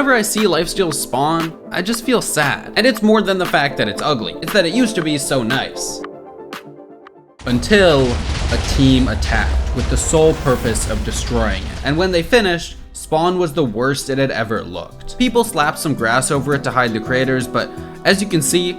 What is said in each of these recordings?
whenever I see lifesteal spawn, I just feel sad. And it's more than the fact that it's ugly, it's that it used to be so nice. Until a team attacked with the sole purpose of destroying it. And when they finished, spawn was the worst it had ever looked. People slapped some grass over it to hide the craters, but as you can see,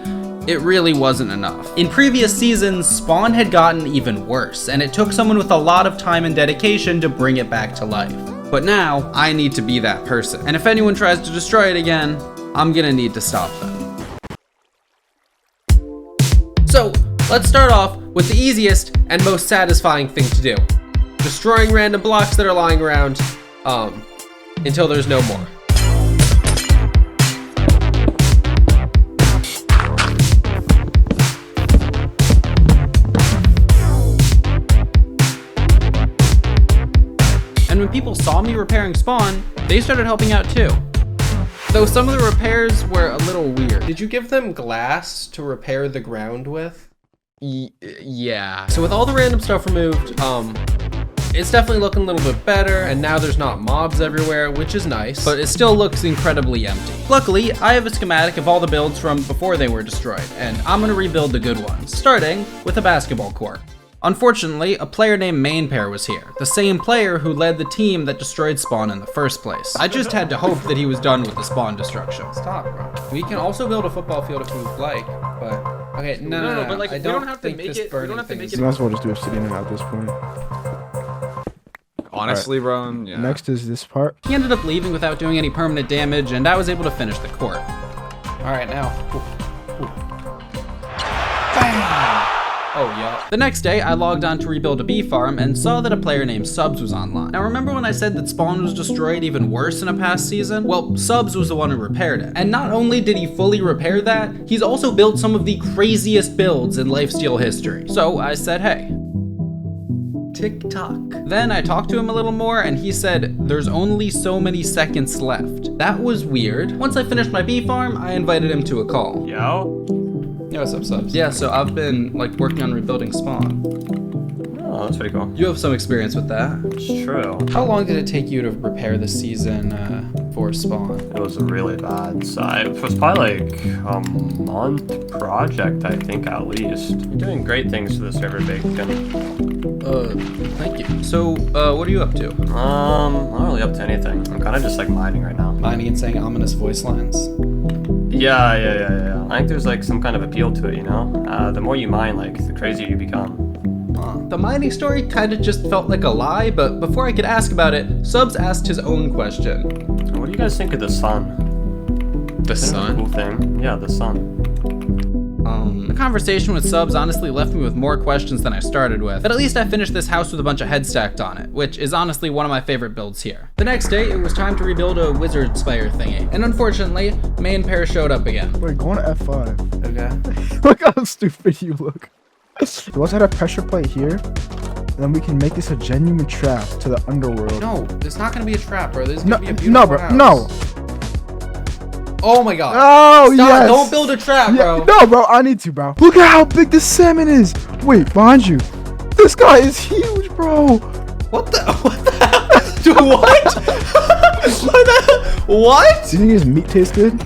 it really wasn't enough. In previous seasons, spawn had gotten even worse, and it took someone with a lot of time and dedication to bring it back to life. But now, I need to be that person. And if anyone tries to destroy it again, I'm gonna need to stop them. So, let's start off with the easiest and most satisfying thing to do. Destroying random blocks that are lying around, until there's no more. And when people saw me repairing spawn, they started helping out too. Though some of the repairs were a little weird. Did you give them glass to repair the ground with? Yeah. So with all the random stuff removed, it's definitely looking a little bit better, and now there's not mobs everywhere, which is nice. But it still looks incredibly empty. Luckily, I have a schematic of all the builds from before they were destroyed, and I'm gonna rebuild the good ones, starting with a basketball court. Unfortunately, a player named Mainpair was here, the same player who led the team that destroyed spawn in the first place. I just had to hope that he was done with the spawn destruction. Stop, bro. We can also build a football field if we would like, but okay, no. But like, we don't have to make it. We don't have to make it. You might as well just do obsidian at this point. Honestly, bro. Yeah. Next is this part. He ended up leaving without doing any permanent damage, and I was able to finish the court. all right now. Ooh. Oh, yeah. The next day, I logged on to rebuild a bee farm and saw that a player named Subs was online. Now remember when I said that spawn was destroyed even worse in a past season? Well, Subs was the one who repaired it. And not only did he fully repair that, he's also built some of the craziest builds in lifesteal history. So I said, hey. Tick-tock. Then I talked to him a little more and he said, there's only so many seconds left. That was weird. Once I finished my bee farm, I invited him to a call. Yo. Yeah, what's up, Subs? Yeah, so I've been like working on rebuilding spawn. Oh, that's pretty cool. You have some experience with that. It's true. How long did it take you to repair the season for spawn? It was really bad. So it was probably like a month project, I think, at least. You're doing great things to the server, Bacon. Thank you. So, what are you up to? I'm not really up to anything. I'm kind of just like mining right now. Mining and saying ominous voice lines? Yeah. I think there's like some kind of appeal to it, you know? The more you mine, like, the crazier you become. The mining story kind of just felt like a lie, but before I could ask about it, Subs asked his own question. What do you guys think of the sun? The Isn't it a sun? cool thing? Yeah, the sun. The conversation with Subs honestly left me with more questions than I started with, but at least I finished this house with a bunch of heads stacked on it, which is honestly one of my favorite builds here. The next day, it was time to rebuild a wizard spire thingy, and unfortunately, Mainpair showed up again. Wait, go on F5. Okay. Look how stupid you look. We also had a pressure plate here. Then we can make this a genuine trap to the underworld. No, there's not gonna be a trap, bro. There's No, gonna be a beautiful bro, house. no. Oh my god. Oh, Stop, yes. don't build a trap, bro. No, bro, I need to, bro. Look at how big this salmon is. Wait, behind you. This guy is huge, bro. What the hell? Dude, what? What? Do you think his meat tastes good?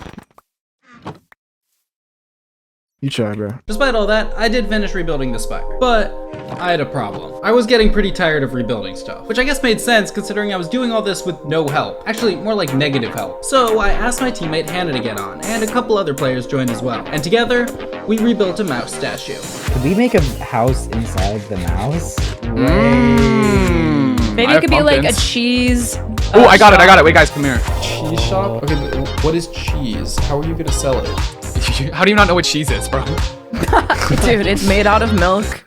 You try, bro. Despite all that, I did finish rebuilding the spire, but I had a problem. I was getting pretty tired of rebuilding stuff, which I guess made sense considering I was doing all this with no help. Actually, more like negative help. So I asked my teammate Hannah to get on, and a couple other players joined as well. And together, we rebuilt a mouse statue. Could we make a house inside the mouse? Maybe it could be like a cheese. Oh, I got it. Wait, guys, come here. Cheese shop? Okay, but what is cheese? How are you gonna sell it? How do you not know what cheese is, bro? Dude, it's made out of milk.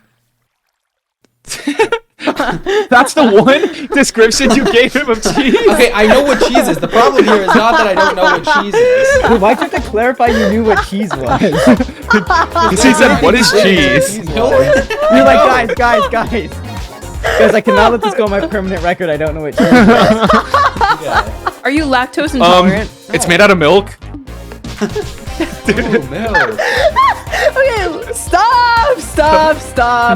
That's the one description you gave him of cheese? Okay, I know what cheese is. The problem here is not that I don't know what cheese is. Dude, why'd you have to clarify you knew what cheese was? He said, what is cheese? You're like, guys. Guys, I cannot let this go on my permanent record. I don't know what cheese is. Are you lactose intolerant? It's made out of milk. Oh, no. Okay, stop.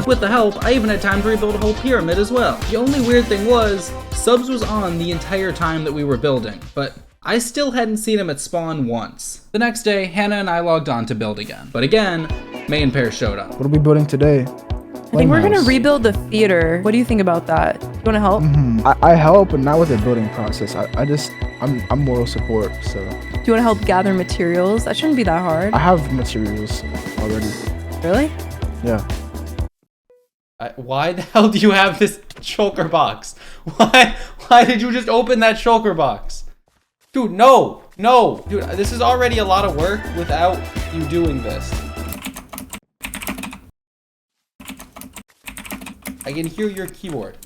With the help, I even had time to rebuild a whole pyramid as well. The only weird thing was, Subs was on the entire time that we were building, but I still hadn't seen him at spawn once. The next day, Hannah and I logged on to build again. But again, May and Pear showed up. What are we building today? I think we're gonna rebuild the theater. What do you think about that? You wanna help? I help, but not with the building process. I'm moral support, so. Do you wanna help gather materials? That shouldn't be that hard. I have materials already. Really? Yeah. Why the hell do you have this shulker box? Why did you just open that shulker box? Dude, no. Dude, this is already a lot of work without you doing this. I can hear your keyboard.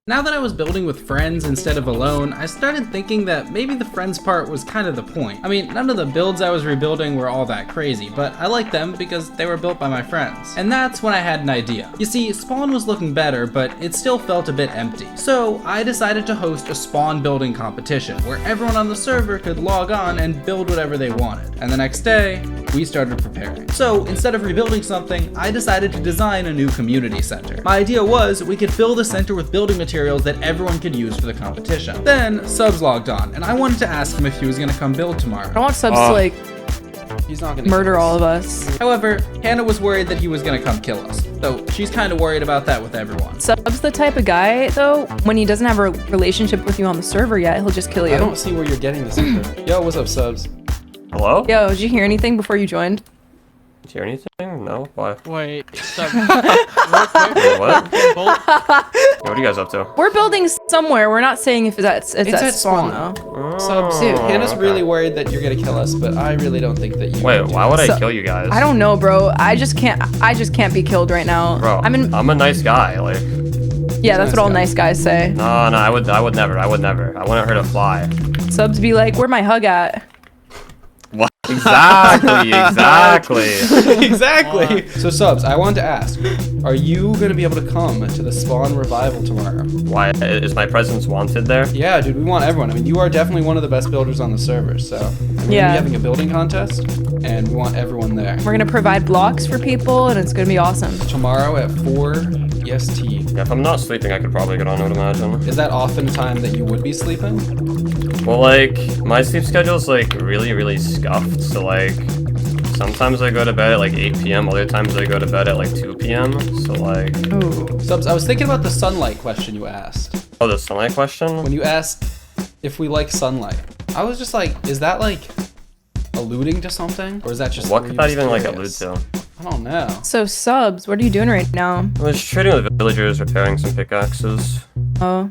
Now that I was building with friends instead of alone, I started thinking that maybe the friends part was kind of the point. I mean, none of the builds I was rebuilding were all that crazy, but I liked them because they were built by my friends. And that's when I had an idea. You see, Spawn was looking better, but it still felt a bit empty. So I decided to host a Spawn building competition, where everyone on the server could log on and build whatever they wanted. And the next day, we started preparing. So instead of rebuilding something, I decided to design a new community center. My idea was we could fill the center with building materials that everyone could use for the competition. Then Subs logged on, and I wanted to ask him if he was gonna come build tomorrow. I don't want Subs to like He's not gonna murder kill us. all of us. However, Hannah was worried that he was gonna come kill us, so she's kind of worried about that with everyone. Subs the type of guy though, when he doesn't have a relationship with you on the server yet, he'll just kill you. I don't see where you're getting this info. Yo, what's up, Subs? Hello? Yo, did you hear anything before you joined? Did you hear anything? No? Why? Wait, stop. Wait, what? What are you guys up to? We're building somewhere. We're not saying if it's at at spawn spawn. though. Subs, Dude. Hannah's okay. really worried that you're gonna kill us, but I really don't think that you Wait, would do why that. would I So- kill you guys? I don't know, bro. I just can't be killed right now. Bro, I'm a nice guy. Like, Yeah, that's nice what all guy. nice guys say. no, I would never. I wouldn't hurt a fly. Subs be like, where my hug at? What? Exactly. Exactly. So Subs, I wanted to ask, are you gonna be able to come to the Spawn revival tomorrow? Why is my presence wanted there? Yeah, dude, we want everyone. I mean, you are definitely one of the best builders on the server, so we're gonna be Yeah. having a building contest, and we want everyone there. We're gonna provide blocks for people, and it's gonna be awesome. Tomorrow at 4 EST. Yeah, if I'm not sleeping, I could probably get on. I would imagine. Is that often time that you would be sleeping? Well, like my sleep schedule's like really scuffed. So like sometimes I go to bed at like 8 p.m. Other times I go to bed at like 2 p.m. So like, Ooh. Subs, I was thinking about the sunlight question you asked. oh, the sunlight question. When you asked if we like sunlight, I was just like, is that like alluding to something? Or is that just What were could you that just even like curious? allude to? I don't know. So Subs, what are you doing right now? I was trading with villagers, repairing some pickaxes. Oh.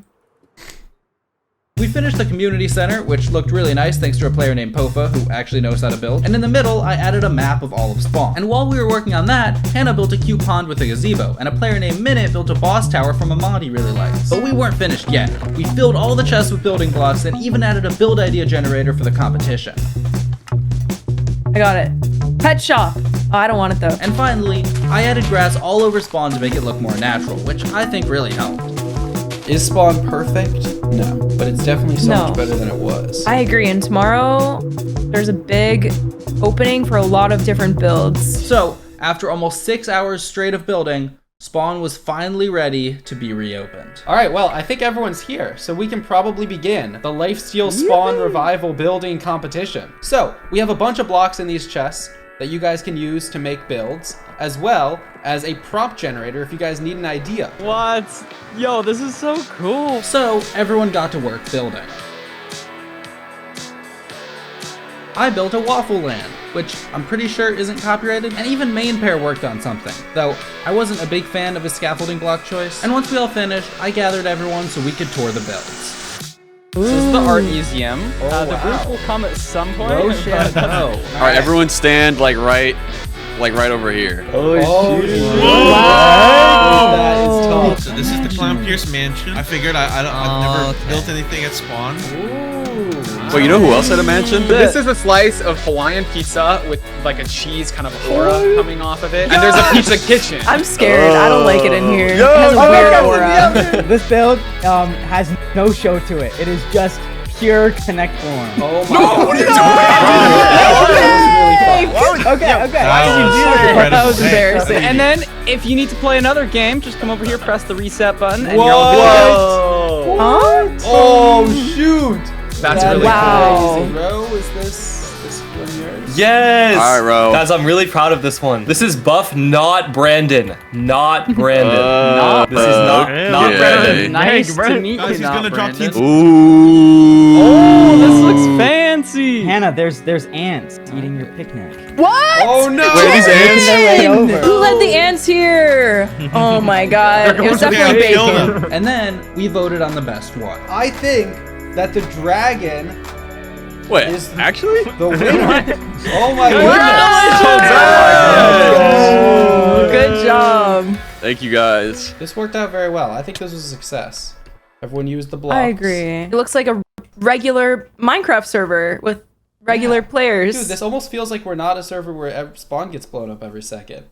We finished the community center, which looked really nice thanks to a player named Pofa, who actually knows how to build. And in the middle, I added a map of all of Spawn. And while we were working on that, Hannah built a cute pond with a gazebo, and a player named Minute built a boss tower from a mod he really likes. But we weren't finished yet. We filled all the chests with building blocks and even added a build idea generator for the competition. I got it. Pet shop. Oh, I don't want it though. And finally, I added grass all over Spawn to make it look more natural, which I think really helped. Is Spawn perfect? No, but it's definitely so No. much better than it was. I agree. And tomorrow, there's a big opening for a lot of different builds. So, after almost 6 hours straight of building, Spawn was finally ready to be reopened. All right, well, I think everyone's here, so we can probably begin the Lifesteal Spawn Revival building competition. So, we have a bunch of blocks in these chests that you guys can use to make builds, as well as a prop generator if you guys need an idea. What? Yo, this is so cool. So, everyone got to work building. I built a waffle land, which I'm pretty sure isn't copyrighted, and even Main Pair worked on something, though I wasn't a big fan of his scaffolding block choice. And once we all finished, I gathered everyone so we could tour the builds. This is the art museum. The wow. roof will come at some point. No shit, no. All right, everyone stand like right over here. Oh, shit. That is tough. So this is the Clown Pierce Mansion. I figured I've never built anything at Spawn. Well, you know who else had a mansion? This is a slice of Hawaiian pizza with like a cheese kind of aura coming off of it. And there's a pizza kitchen. I'm scared. I don't like it in here. It has a weird aura. This build has no show to it. It is just pure connect form. Oh my god. What are you doing? Okay. That was embarrassing. And then, if you need to play another game, just come over here, press the reset button, and you're Whoa. all good. Huh? Oh shoot! That's Yeah, really wow. cool. Ro, is this one yours? Yes! All right, Ro. Guys, I'm really proud of this one. This is Buff, not Brandon. Not Brandon. This is not okay. Brandon. Nice to meet Guys, you, he's not gonna drop Brandon. teeth. Ooh. Oh, this looks fancy. Hannah, there's ants eating your picnic. What? Oh no! Wait, these ants? Their way over. Who let the ants here? Oh my god. It was They're definitely gonna kill bacon. And then we voted on the best one. I think that the dragon Wait, is actually? the winner. Oh my Wow. Good job. Thank you guys. This worked out very well. I think this was a success. Everyone used the blocks. I agree. It looks like a regular Minecraft server with regular players. Dude, this almost feels like we're not a server where spawn gets blown up every second.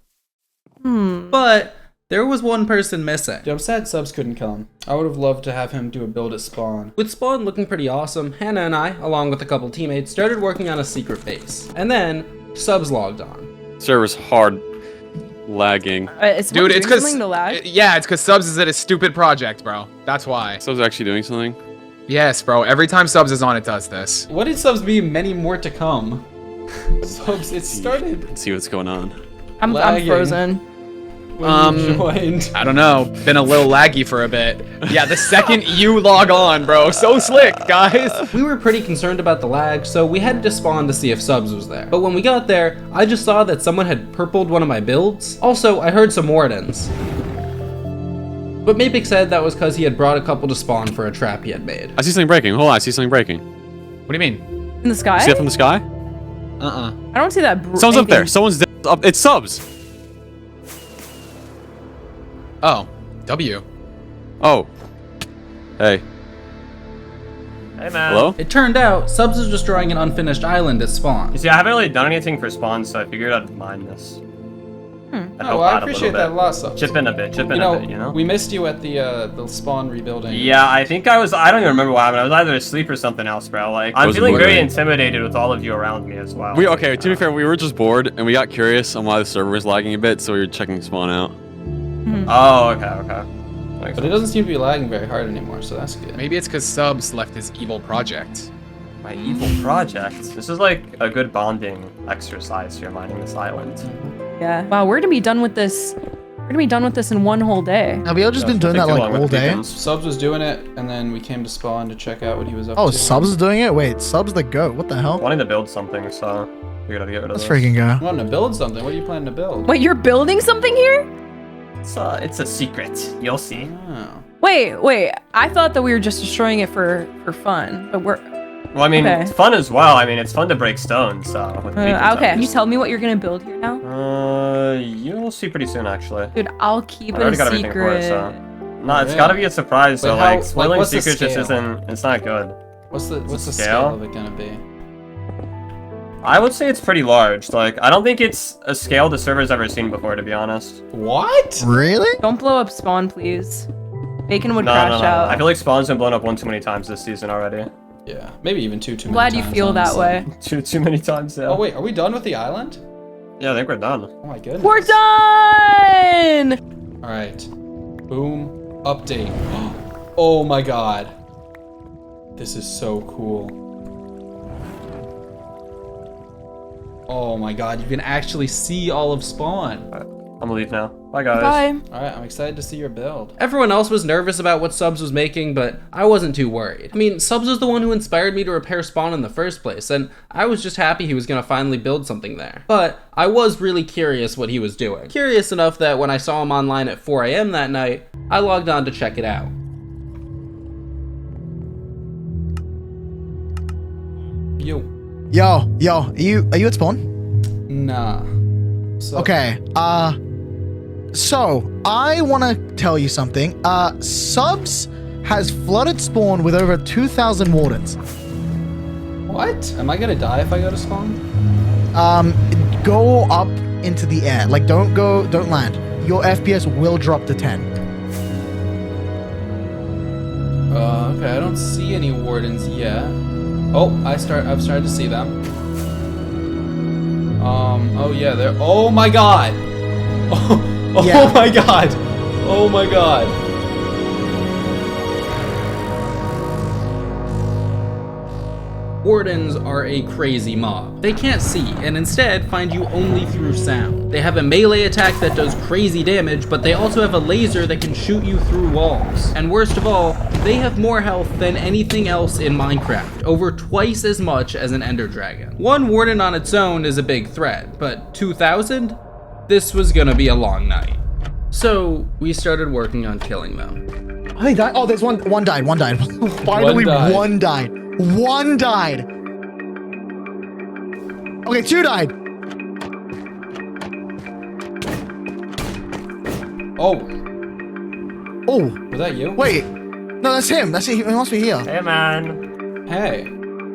Hmm. But there was one person missing. Dude, I'm sad Subs couldn't come. I would have loved to have him do a build at Spawn. With Spawn looking pretty awesome, Hannah and I, along with a couple teammates, started working on a secret base. And then Subs logged on. Server's hard lagging. Dude, it's because something to lag. yeah, it's because Subs is at a stupid project, bro. That's why. Sub's actually doing something. Yes, bro. Every time Subs is on, it does this. What did Subs mean? Many more to come. Subs, it started Let's see what's going on. I'm lagging. frozen. when you joined. I don't know. Been a little laggy for a bit. Yeah, the second you log on, bro. So slick, guys. We were pretty concerned about the lag, so we headed to Spawn to see if Subs was there. But when we got there, I just saw that someone had purpled one of my builds. Also, I heard some wardens. But Mapix said that was because he had brought a couple to Spawn for a trap he had made. I see something breaking. Hold on, I see something breaking. What do you mean? In the sky? See that from the sky? Uh-uh. I don't see that. Someone's up there. Someone's up. It's Subs. Oh, W. Oh. Hey. Hey, man. Hello? It turned out, Subs was destroying an unfinished island at Spawn. You see, I haven't really done anything for spawn, so I figured I'd mine this. I'd help Oh, I out a appreciate little that a bit. lot, Subs. Chip in a bit, you know? We missed you at the Spawn rebuilding. Yeah, I think I don't even remember what happened. I was either asleep or something else, bro. Like, I'm Was feeling very bored. intimidated with all of you around me as well. Okay, to be fair, we were just bored and we got curious on why the server was lagging a bit, so we were checking Spawn out. Oh, okay. But it doesn't seem to be lagging very hard anymore, so that's good. Maybe it's because Subs left his evil project. My evil project. This is like a good bonding exercise here, mining this island. Yeah. Wow, we're gonna be done with this. We're gonna be done with this in one whole day. Have we all just been doing that like all day? Subs was doing it, and then we came to Spawn to check out what he was up Oh, to. Subs is doing it? Wait, Subs the goat. What the hell? Wanting to build something, so figured I'd get rid of Let's this. freaking go. I'm wanting to build something. What are you planning to build? Wait, you're building something here? It's a secret. You'll see. Oh. Wait. I thought that we were just destroying it for fun, but we're. Well, I mean, Okay. it's fun as well. I mean, it's fun to break stone, so. with beacon Okay. Can you towers. tell me what you're gonna build here now? You'll see pretty soon, actually. Dude, I'll keep I it a already got everything for it, secret. so. No, it's gotta be a surprise, so Wait, how- like, spoiling what's the secrets just scale? isn't, it's not good. What's the scale? scale of it gonna be? I would say it's pretty large. Like, I don't think it's a scale the server's ever seen before, to be honest. What? Really? Don't blow up Spawn, please. Bacon would No. crash out. I feel like Spawn's been blown up one too many times this season already. Yeah, maybe even too many Glad you times, feel that honestly. way. Too many times, yeah. Oh wait, are we done with the island? Yeah, I think we're done. Oh my goodness. We're done! All right. Boom. Update. Oh my god. This is so cool. Oh my god, you can actually see all of Spawn. I'm gonna leave now. Bye, guys. Bye. Alright, I'm excited to see your build. Everyone else was nervous about what Subs was making, but I wasn't too worried. I mean, Subs was the one who inspired me to repair Spawn in the first place, and I was just happy he was gonna finally build something there. But I was really curious what he was doing. Curious enough that when I saw him online at 4 AM that night, I logged on to check it out. Yo. Yo, are you at Spawn? Nah. So, Okay, so I want to tell you something. Subs has flooded Spawn with over 2,000 wardens. What? Am I gonna die if I go to Spawn? Go up into the air. Like, don't land. Your FPS will drop to 10. Okay, I don't see any wardens yet. Oh, I've started to see them. Oh yeah, they're, oh my god! Oh Yeah. my god! Oh my god! Wardens are a crazy mob. They can't see and instead find you only through sound. They have a melee attack that does crazy damage, but they also have a laser that can shoot you through walls. And worst of all, they have more health than anything else in Minecraft, over twice as much as an Ender Dragon. One Warden on its own is a big threat, but 2,000? This was gonna be a long night. So we started working on killing them. Oh, they died? Oh, there's one died. Finally, one died. One died. Okay, 2 died. Oh, Oh, was that you? wait. No, that's him. That's it. He must be here. Hey, man. Hey,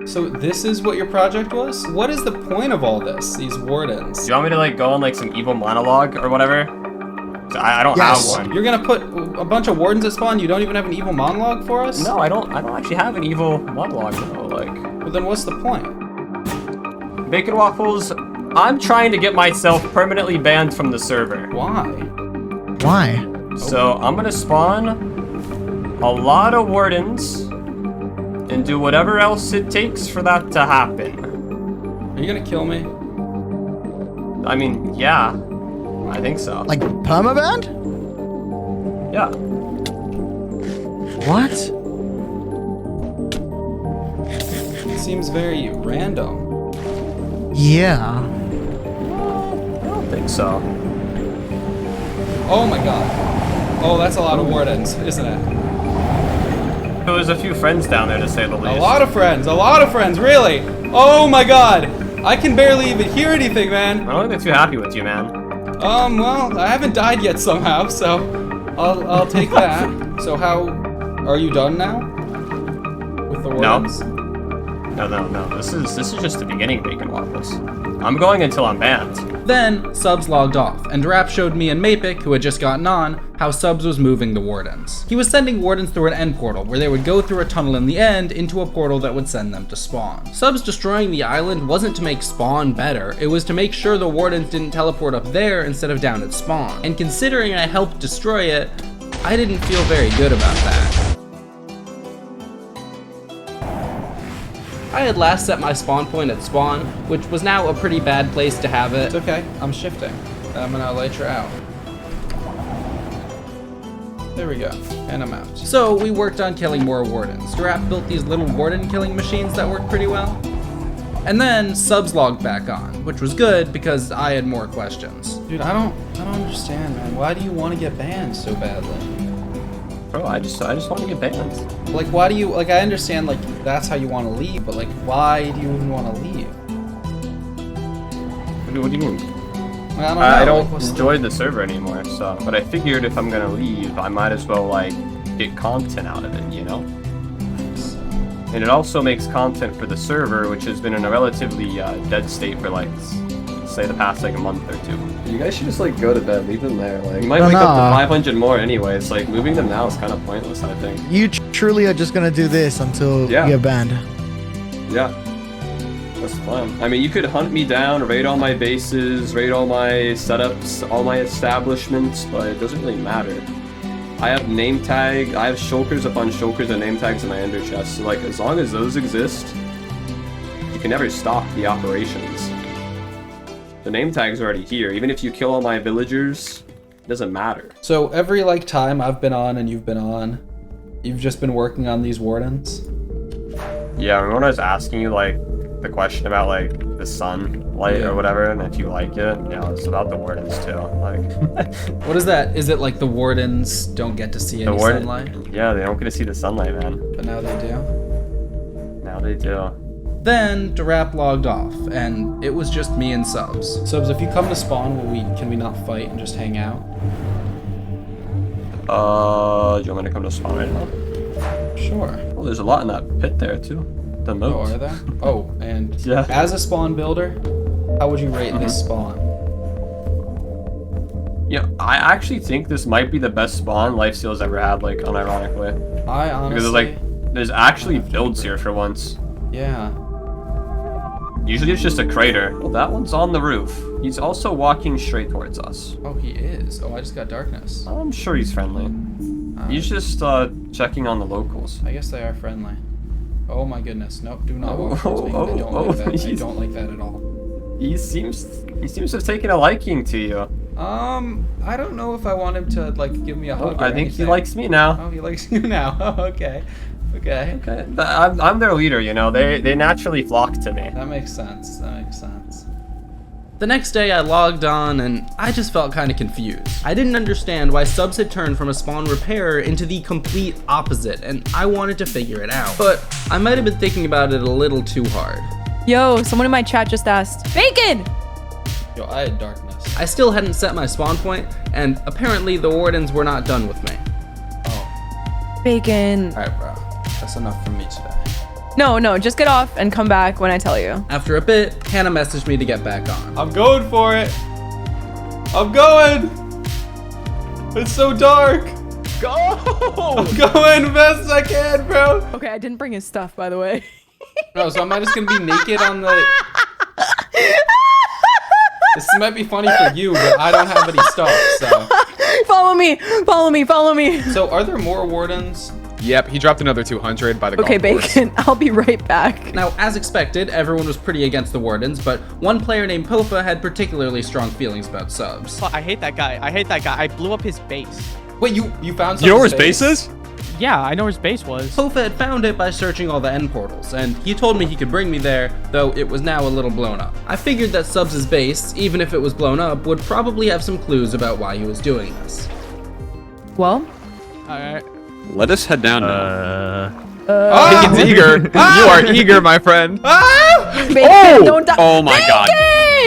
so this is what your project was? What is the point of all this, these wardens? Do you want me to like go on like some evil monologue or whatever? 'Cause I don't Yes. have one. You're gonna put a bunch of wardens at spawn? You don't even have an evil monologue for us? No, I don't actually have an evil monologue though. Like, Well, then what's the point? Bacon Waffles, I'm trying to get myself permanently banned from the server. Why? Why? So I'm gonna spawn a lot of wardens and do whatever else it takes for that to happen. Are you gonna kill me? I mean, yeah, I think so. Like permaband? Yeah. What? It seems very random. Yeah. I don't think so. Oh my god. Oh, that's a lot of wardens, isn't it? There was a few friends down there to say the least. A lot of friends, really? Oh my god. I can barely even hear anything, man. I don't think they're too happy with you, man. Well, I haven't died yet somehow, so I'll take that. So how, are you done now? With the wardens? No. This is just the beginning, Bacon Waffles. I'm going until I'm banned. Then, Subs logged off, and Rap showed me and Mapik, who had just gotten on, how Subs was moving the wardens. He was sending wardens through an end portal, where they would go through a tunnel in the end into a portal that would send them to spawn. Subs destroying the island wasn't to make spawn better, it was to make sure the wardens didn't teleport up there instead of down at spawn. And considering I helped destroy it, I didn't feel very good about that. I had last set my spawn point at spawn, which was now a pretty bad place to have it. It's okay, I'm shifting. I'm gonna elytra out. There we go, and I'm out. So we worked on killing more wardens. Rap built these little warden killing machines that worked pretty well. And then Subs logged back on, which was good because I had more questions. Dude, I don't understand, man. Why do you want to get banned so badly? Bro, I just want to get banned. Like, why do you, like, I understand, like, that's how you want to leave, but, like, why do you even want to leave? What do you mean? I don't know. I don't like, enjoy the server anymore, so, but I figured if I'm gonna leave, I might as well, like, get content out of it, you know? And it also makes content for the server, which has been in a relatively dead state for, like, say the past, like, a month or two. You guys should just, like, go to bed, leave them there, like... You might wake up to 500 more anyways, like, moving them now is kind of pointless, I think. You truly are just gonna do this until you get banned. Yeah. That's the plan. I mean, you could hunt me down, raid all my bases, raid all my setups, all my establishments, but it doesn't really matter. I have name tag, I have shulkers upon shulkers and name tags in my ender chest, so, like, as long as those exist, you can never stop the operations. The name tag's already here. Even if you kill all my villagers, it doesn't matter. So every, like, time I've been on and you've been on, you've just been working on these wardens? Yeah, remember when I was asking you, like, the question about, like, the sunlight or whatever, and if you like it? Yeah, it's about the wardens, too. Like, what is that? Is it like the wardens don't get to see any sunlight? Yeah, they don't get to see the sunlight, man. But now they do? Now they do. Then Darap logged off, and it was just me and Subs. Subs, if you come to spawn, can we not fight and just hang out? Do you want me to come to spawn right now? Sure. Well, there's a lot in that pit there, too. The moat. Oh, are there? Oh, and yeah. As a spawn builder, how would you rate this spawn? Yeah, I actually think this might be the best spawn Lifesteal's ever had, like, unironically. I honestly... Because, like, there's actually builds here for once. Yeah. Usually it's just a crater. Well, that one's on the roof. He's also walking straight towards us. Oh, he is. Oh, I just got darkness. I'm sure he's friendly. He's just checking on the locals. I guess they are friendly. Oh my goodness. Nope, do not walk towards me. I don't like that. I don't like that at all. He seems to have taken a liking to you. I don't know if I want him to like give me a hug. I think he likes me now. Oh, he likes you now. Oh, okay. Okay. I'm their leader, you know. They naturally flock to me. That makes sense. That makes sense. The next day I logged on and I just felt kind of confused. I didn't understand why subs had turned from a spawn repairer into the complete opposite, and I wanted to figure it out. But I might have been thinking about it a little too hard. Yo, someone in my chat just asked, Bacon! Yo, I had darkness. I still hadn't set my spawn point, and apparently the wardens were not done with me. Oh. Bacon. Alright, bro. That's enough from me today. No, just get off and come back when I tell you. After a bit, Hannah messaged me to get back on. I'm going for it. I'm going. It's so dark. Go! I'm going best as I can, bro. Okay, I didn't bring his stuff, by the way. No, so am I just gonna be naked on the... This might be funny for you, but I don't have any stuff, so... Follow me. So are there more wardens? Yep, he dropped another 200 by the golf Okay, course. Bacon, I'll be right back. Now, as expected, everyone was pretty against the wardens, but one player named Pofa had particularly strong feelings about subs. I hate that guy. I blew up his base. Wait, you found You know where subs' his base is? Yeah, I know where his base was. Pofa had found it by searching all the end portals, and he told me he could bring me there, though it was now a little blown up. I figured that Subs' base, even if it was blown up, would probably have some clues about why he was doing this. Well? Alright. Let us head down now. Bacon's eager. You are eager, my friend. Bacon, don't die. Oh my god.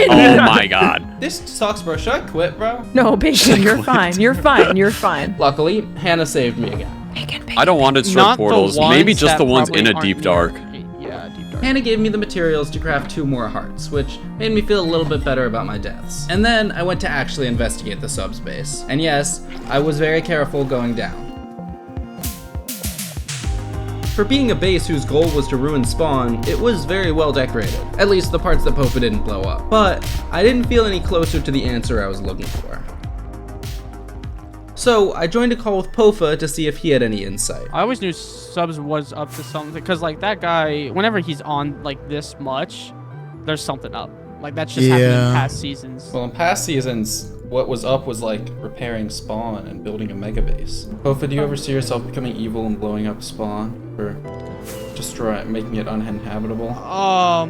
Oh my god. This sucks, bro. Should I quit, bro? No, Bacon, you're fine. You're fine. Luckily, Hannah saved me again. Bacon. I don't want to destroy Not the portals. ones Maybe just that the ones probably in a aren't deep near- dark. Yeah, deep dark. Hannah gave me the materials to craft 2 more hearts, which made me feel a little bit better about my deaths. And then I went to actually investigate the subs base. And yes, I was very careful going down. For being a base whose goal was to ruin spawn, it was very well decorated. At least the parts that Pofa didn't blow up. But I didn't feel any closer to the answer I was looking for. So I joined a call with Pofa to see if he had any insight. I always knew Subs was up to something, because like that guy, whenever he's on like this much, there's something up. Like that's just happened in past seasons. Well, in past seasons, what was up was like repairing spawn and building a mega base. Pofa, do you ever see yourself becoming evil and blowing up spawn, or making it uninhabitable? I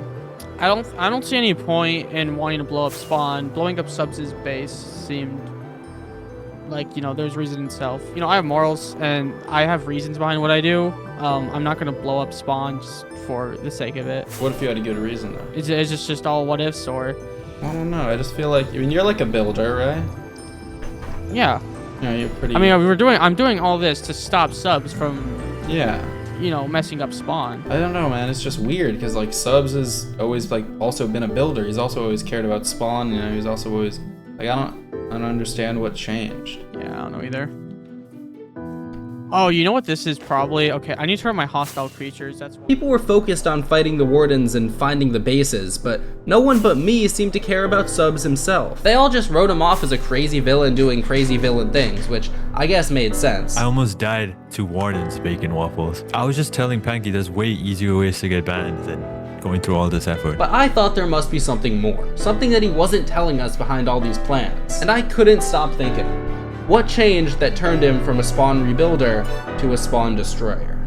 don't see any point in wanting to blow up spawn. Blowing up Subs' base seemed like, you know, there's reason in itself. You know, I have morals and I have reasons behind what I do. I'm not gonna blow up spawn just for the sake of it. What if you had a good reason though? It's just all what ifs, or I don't know. I just feel like, I mean, you're like a builder, right? yeah. Yeah, you're pretty. I mean, I'm doing all this to stop Subs from, yeah. you know, messing up spawn. I don't know, man. It's just weird because like Subs has always like also been a builder. He's also always cared about spawn. You know, he's also always like I don't understand what changed. Yeah, I don't know either. Oh, you know what this is probably? Okay, I need to turn my hostile creatures. That's People were focused on fighting the wardens and finding the bases, but no one but me seemed to care about Subs himself. They all just wrote him off as a crazy villain doing crazy villain things, which I guess made sense. I almost died to wardens, baconwaffles. I was just telling Panky there's way easier ways to get banned than going through all this effort. But I thought there must be something more, something that he wasn't telling us behind all these plans. And I couldn't stop thinking, what changed that turned him from a spawn rebuilder to a spawn destroyer?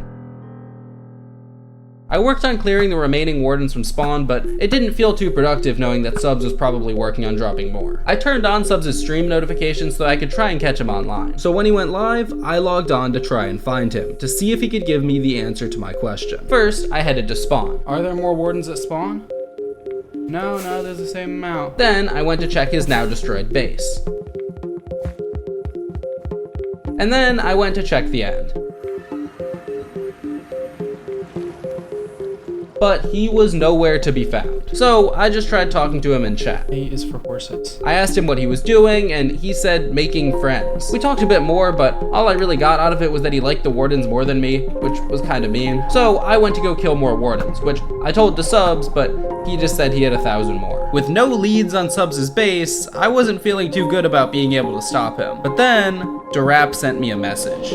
I worked on clearing the remaining wardens from spawn, but it didn't feel too productive knowing that Subs was probably working on dropping more. I turned on Subs' stream notifications so I could try and catch him online. So when he went live, I logged on to try and find him, to see if he could give me the answer to my question. First, I headed to spawn. Are there more wardens at spawn? No, there's the same amount. Then, I went to check his now destroyed base. And then I went to check the end. But he was nowhere to be found. So I just tried talking to him in chat. A is for horses. I asked him what he was doing, and he said making friends. We talked a bit more, but all I really got out of it was that he liked the wardens more than me, which was kind of mean. So I went to go kill more wardens, which I told the Subs, but he just said he had 1,000 more. With no leads on Subs' base, I wasn't feeling too good about being able to stop him. But then, Durap sent me a message.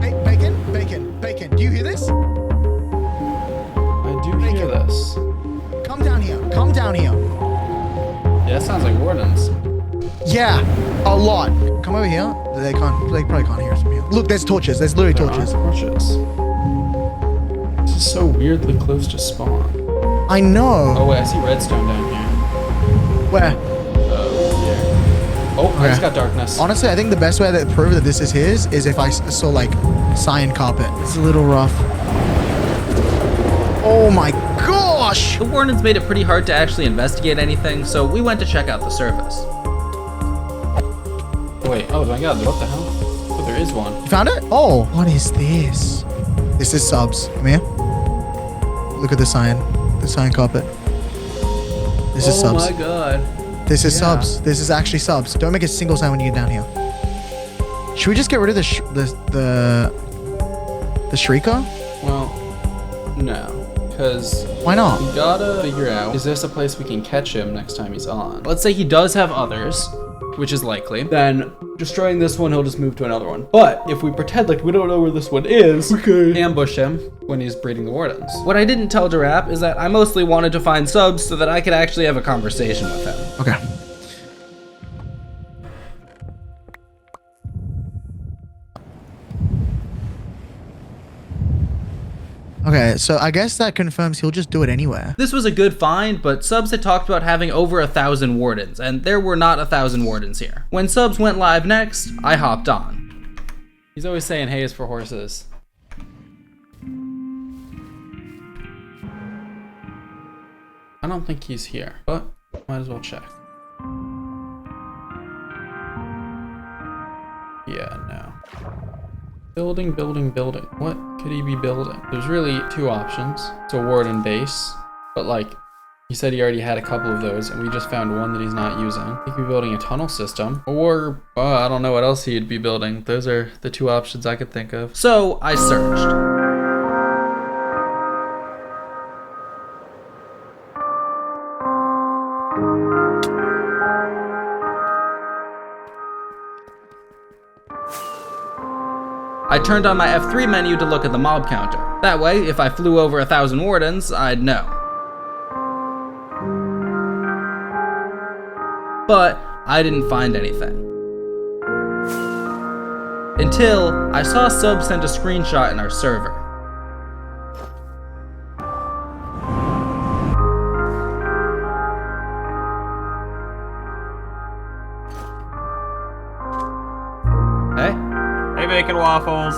Hey, bacon. at this. Come down here. Come down here. Yeah, that sounds like wardens. Yeah, a lot. Come over here. They probably can't hear us from here. Look, there's torches. There's literally torches. Torches. This is so weirdly close to spawn. I know. Oh wait, I see redstone down here. Where? Oh, I just got darkness. Honestly, I think the best way to prove that this is his is if I saw like cyan carpet. It's a little rough. Oh my gosh! The wardens made it pretty hard to actually investigate anything, so we went to check out the surface. Wait, oh my god, what the hell? Oh, there is one. You found it? Oh, what is this? This is subs. Come here. Look at the cyan carpet. This is subs. Oh my god. This is subs. This is actually subs. Don't make a single sound when you get down here. Should we just get rid of the shrieker? Well, no. Because why not? We gotta figure out, is this a place we can catch him next time he's on? Let's say he does have others, which is likely. Then destroying this one, he'll just move to another one. But if we pretend like we don't know where this one is, we can ambush him when he's breeding the wardens. What I didn't tell Giraffe is that I mostly wanted to find subs so that I could actually have a conversation with him. Okay. Okay, so I guess that confirms he'll just do it anywhere. This was a good find, but Subs had talked about having over 1,000 wardens, and there were not 1,000 wardens here. When Subs went live next, I hopped on. He's always saying hay is for horses. I don't think he's here, but might as well check. Yeah, no. Building. What could he be building? There's really two options. It's a warden base, but like, he said he already had a couple of those, and we just found one that he's not using. He could be building a tunnel system, or I don't know what else he'd be building. Those are the two options I could think of. So I searched. I turned on my F3 menu to look at the mob counter. That way, if I flew over 1,000 wardens, I'd know. But I didn't find anything. Until I saw Sub send a screenshot in our server. Bacon waffles.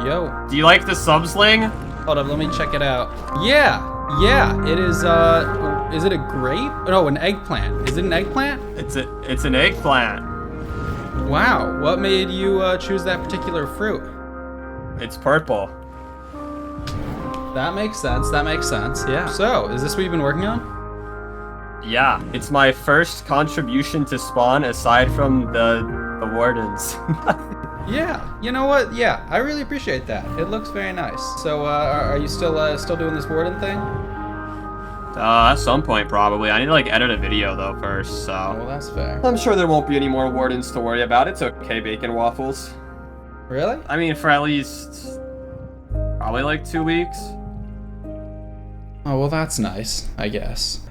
Yo. Do you like the sub sling? Hold up, let me check it out. Yeah, it is it a grape? No, an eggplant. Is it an eggplant? It's an eggplant. Wow, what made you choose that particular fruit? It's purple. That makes sense, yeah. So, is this what you've been working on? Yeah, it's my first contribution to Spawn aside from the wardens. Yeah, you know what? Yeah, I really appreciate that. It looks very nice. So, are you still doing this warden thing? At some point, probably. I need to, like, edit a video, though, first, so... Well, that's fair. I'm sure there won't be any more wardens to worry about. It's okay, Bacon Waffles. Really? I mean, for at least... probably, like, 2 weeks. Oh, well, that's nice, I guess.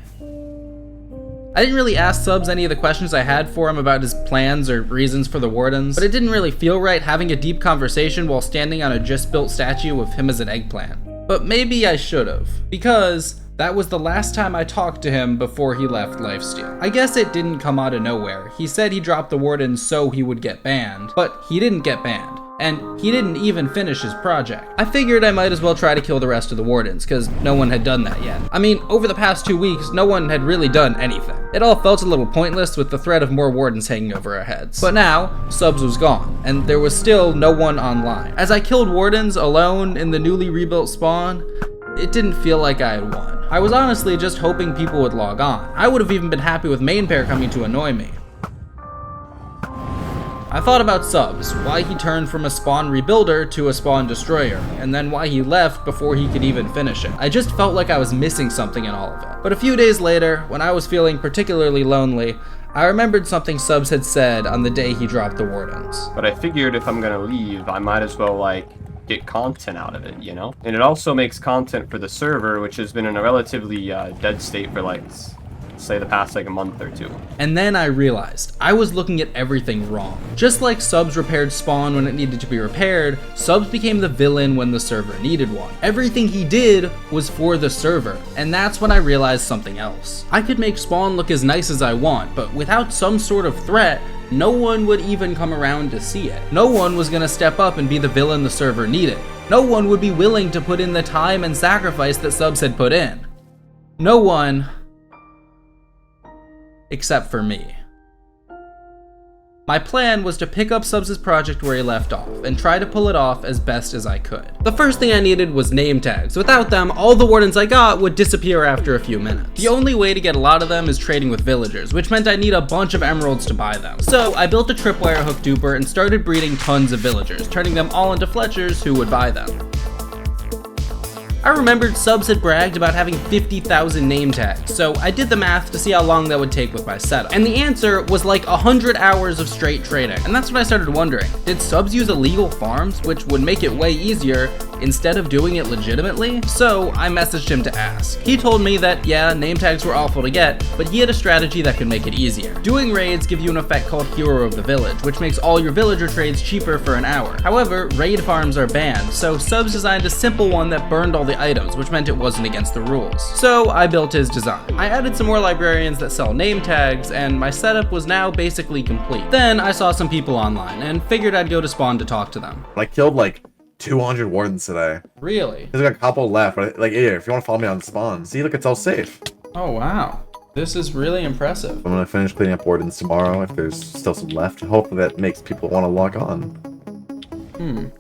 I didn't really ask Subs any of the questions I had for him about his plans or reasons for the wardens, but it didn't really feel right having a deep conversation while standing on a just-built statue of him as an eggplant. But maybe I should've, because that was the last time I talked to him before he left Lifesteal. I guess it didn't come out of nowhere. He said he dropped the wardens so he would get banned, but he didn't get banned. And he didn't even finish his project. I figured I might as well try to kill the rest of the wardens, because no one had done that yet. I mean, over the past 2 weeks, no one had really done anything. It all felt a little pointless with the threat of more wardens hanging over our heads. But now, Subs was gone, and there was still no one online. As I killed wardens alone in the newly rebuilt spawn, it didn't feel like I had won. I was honestly just hoping people would log on. I would have even been happy with main pair coming to annoy me. I thought about Subs, why he turned from a spawn rebuilder to a spawn destroyer, and then why he left before he could even finish it. I just felt like I was missing something in all of it. But a few days later, when I was feeling particularly lonely, I remembered something Subs had said on the day he dropped the wardens. But I figured if I'm gonna leave, I might as well, like, get content out of it, you know? And it also makes content for the server, which has been in a relatively dead state for like, say the past like a month or two. And then I realized I was looking at everything wrong. Just like Subs repaired Spawn when it needed to be repaired, Subs became the villain when the server needed one. Everything he did was for the server, and that's when I realized something else. I could make Spawn look as nice as I want, but without some sort of threat, no one would even come around to see it. No one was gonna step up and be the villain the server needed. No one would be willing to put in the time and sacrifice that Subs had put in. No one, except for me. My plan was to pick up Subs' project where he left off and try to pull it off as best as I could. The first thing I needed was name tags. Without them, all the wardens I got would disappear after a few minutes. The only way to get a lot of them is trading with villagers, which meant I need a bunch of emeralds to buy them. So I built a tripwire hook duper and started breeding tons of villagers, turning them all into fletchers who would buy them. I remembered Subs had bragged about having 50,000 name tags, so I did the math to see how long that would take with my setup. And the answer was like 100 hours of straight trading. And that's when I started wondering, did Subs use illegal farms, which would make it way easier, instead of doing it legitimately? So I messaged him to ask. He told me that, yeah, name tags were awful to get, but he had a strategy that could make it easier. Doing raids give you an effect called Hero of the Village, which makes all your villager trades cheaper for an hour. However, raid farms are banned, so Subs designed a simple one that burned all the items, which meant it wasn't against the rules. So I built his design. I added some more librarians that sell name tags, and my setup was now basically complete. Then I saw some people online, and figured I'd go to Spawn to talk to them. I killed like 200 wardens today. Really? There's like a couple left, but like here, if you want to follow me on Spawn, see, look, it's all safe. Oh wow. This is really impressive. I'm gonna finish cleaning up wardens tomorrow if there's still some left. Hopefully that makes people want to log on.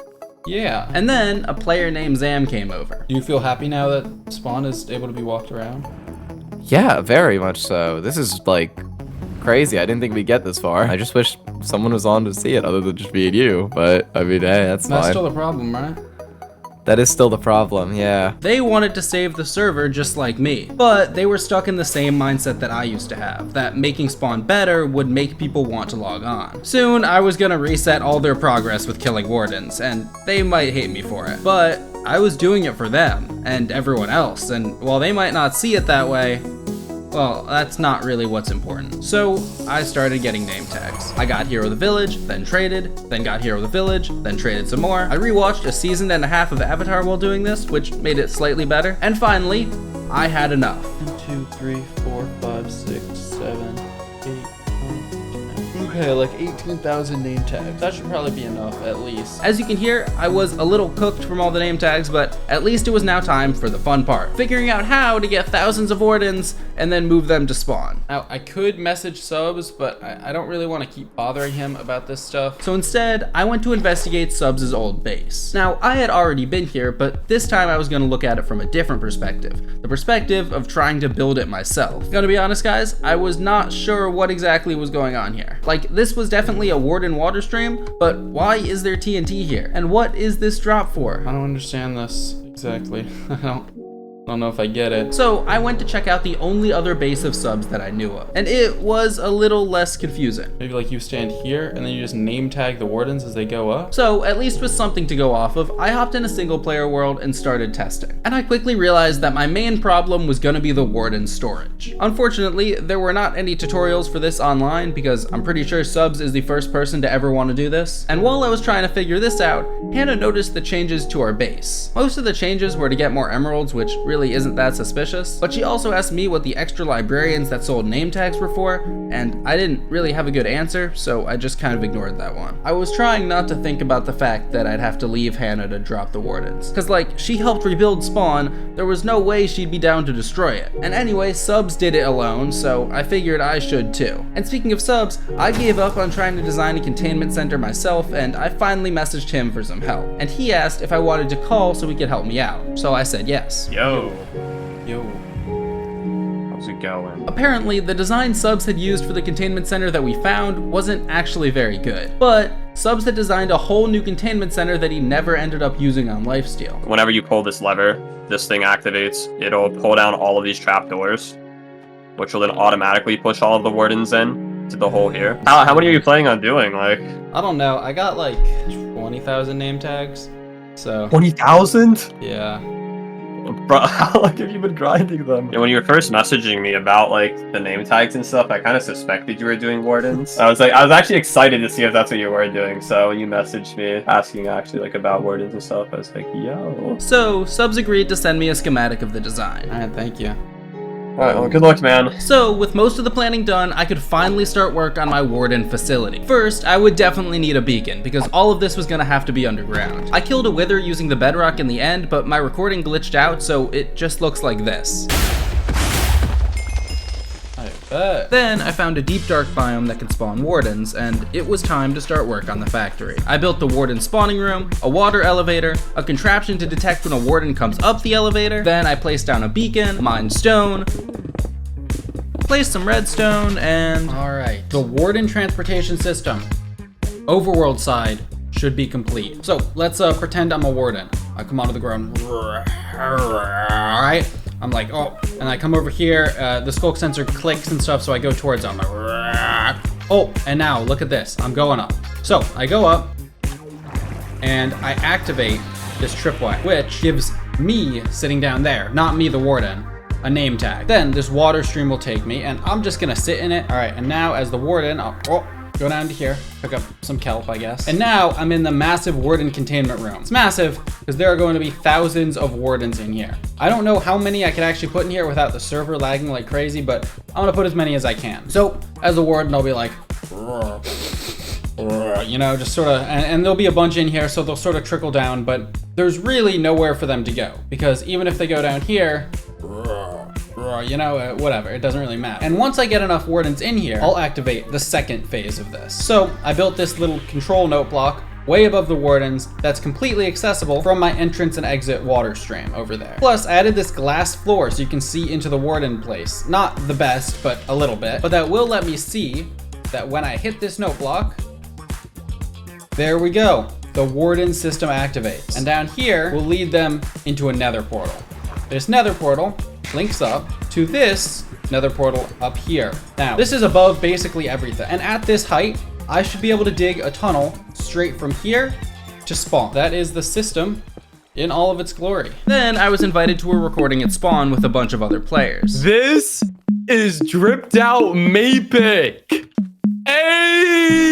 Yeah. And then a player named Zam came over. Do you feel happy now that Spawn is able to be walked around? Yeah, very much so. This is like crazy. I didn't think we'd get this far. I just wish someone was on to see it other than just being you. But I mean, hey, that's fine. That's still the problem, right? That is still the problem, yeah. They wanted to save the server just like me, but they were stuck in the same mindset that I used to have, that making Spawn better would make people want to log on. Soon, I was gonna reset all their progress with killing wardens, and they might hate me for it, but I was doing it for them, and everyone else, and while they might not see it that way, well, that's not really what's important. So I started getting name tags. I got Hero of the Village, then traded, then got Hero of the Village, then traded some more. I rewatched a season and a half of Avatar while doing this, which made it slightly better. And finally, I had enough. 1, 2, 3, 4, 5, 6, 7, 8. Okay, like 18,000 name tags. That should probably be enough, at least. As you can hear, I was a little cooked from all the name tags, but at least it was now time for the fun part. Figuring out how to get thousands of wardens and then move them to Spawn. Now, I could message Subs, but I don't really want to keep bothering him about this stuff. So instead, I went to investigate Subs' old base. Now, I had already been here, but this time I was going to look at it from a different perspective. The perspective of trying to build it myself. Gonna be honest, guys, I was not sure what exactly was going on here. Like, this was definitely a warden water stream, but why is there TNT here? And what is this drop for? I don't understand this exactly. I don't know if I get it. So I went to check out the only other base of Subs that I knew of, and it was a little less confusing. Maybe like you stand here and then you just name tag the wardens as they go up. So at least with something to go off of, I hopped in a single player world and started testing. And I quickly realized that my main problem was gonna be the warden storage. Unfortunately, there were not any tutorials for this online because I'm pretty sure Subs is the first person to ever want to do this. And while I was trying to figure this out, Hannah noticed the changes to our base. Most of the changes were to get more emeralds, which really isn't that suspicious, but she also asked me what the extra librarians that sold name tags were for, and I didn't really have a good answer, so I just kind of ignored that one. I was trying not to think about the fact that I'd have to leave Hannah to drop the wardens, cause like, she helped rebuild Spawn, there was no way she'd be down to destroy it. And anyway, Subs did it alone, so I figured I should too. And speaking of Subs, I gave up on trying to design a containment center myself, and I finally messaged him for some help. And he asked if I wanted to call so he could help me out, so I said yes. Yo. Yo. How's it going? Apparently, the design Subs had used for the containment center that we found wasn't actually very good, but Subs had designed a whole new containment center that he never ended up using on lifesteal. Whenever you pull this lever, this thing activates. It'll pull down all of these trapdoors, which will then automatically push all of the wardens in to the hole here. How many are you planning on doing? Like, I don't know. I got like 20,000 name tags. So 20,000? yeah. Bro, how long have you been grinding them? Yeah, when you were first messaging me about like the name tags and stuff, I kind of suspected you were doing wardens. I was actually excited to see if that's what you were doing. So when you messaged me asking actually like about wardens and stuff, I was like, yo. So Subs agreed to send me a schematic of the design. Alright, thank you. Alright, well, good luck, man. So, with most of the planning done, I could finally start work on my warden facility. First, I would definitely need a beacon, because all of this was gonna have to be underground. I killed a wither using the bedrock in the end, but my recording glitched out, so it just looks like this. Then I found a deep dark biome that could spawn wardens, and it was time to start work on the factory. I built the warden spawning room, a water elevator, a contraption to detect when a warden comes up the elevator, then I placed down a beacon, mined stone, placed some redstone, and alright, the warden transportation system, overworld side, should be complete. So let's pretend I'm a warden. I come onto the ground, alright? I'm like, oh, and I come over here, the skulk sensor clicks and stuff, so I go towards it. I'm like, oh, and now look at this, I'm going up. So I go up, and I activate this tripwire, which gives me sitting down there, not me the warden, a name tag. Then this water stream will take me, and I'm just gonna sit in it. All right, and now as the warden, I'll go down to here, pick up some kelp, I guess. And now I'm in the massive warden containment room. It's massive because there are going to be thousands of wardens in here. I don't know how many I could actually put in here without the server lagging like crazy, but I'm gonna put as many as I can. So as a warden, I'll be like, you know, just sort of, and there'll be a bunch in here, so they'll sort of trickle down, but there's really nowhere for them to go because even if they go down here, you know, whatever, it doesn't really matter. And once I get enough wardens in here, I'll activate the second phase of this. So I built this little control note block way above the wardens that's completely accessible from my entrance and exit water stream over there. Plus, I added this glass floor so you can see into the warden place. Not the best, but a little bit. But that will let me see that when I hit this note block, there we go. The warden system activates. And down here will lead them into a nether portal. This nether portal links up to this nether portal up here. Now, this is above basically everything. And at this height, I should be able to dig a tunnel straight from here to spawn. That is the system in all of its glory. Then I was invited to a recording at spawn with a bunch of other players. This is dripped out Mapic. Hey!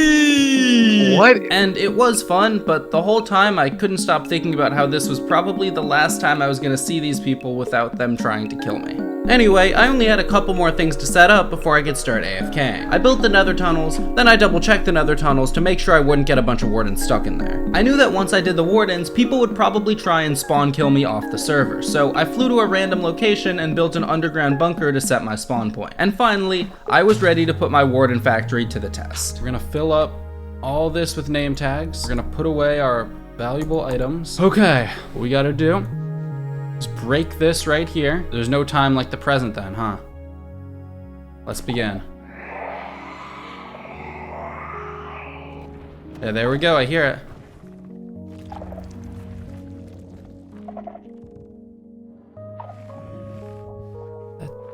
What? And it was fun, but the whole time I couldn't stop thinking about how this was probably the last time I was gonna see these people without them trying to kill me. Anyway, I only had a couple more things to set up before I could start AFK. I built the nether tunnels, then I double checked the nether tunnels to make sure I wouldn't get a bunch of wardens stuck in there. I knew that once I did the wardens, people would probably try and spawn kill me off the server, so I flew to a random location and built an underground bunker to set my spawn point. And finally, I was ready to put my warden factory to the test. We're gonna fill up all this with name tags. We're gonna put away our valuable items. Okay, what we gotta do is break this right here. There's no time like the present then, huh? Let's begin. Yeah, there we go, I hear it.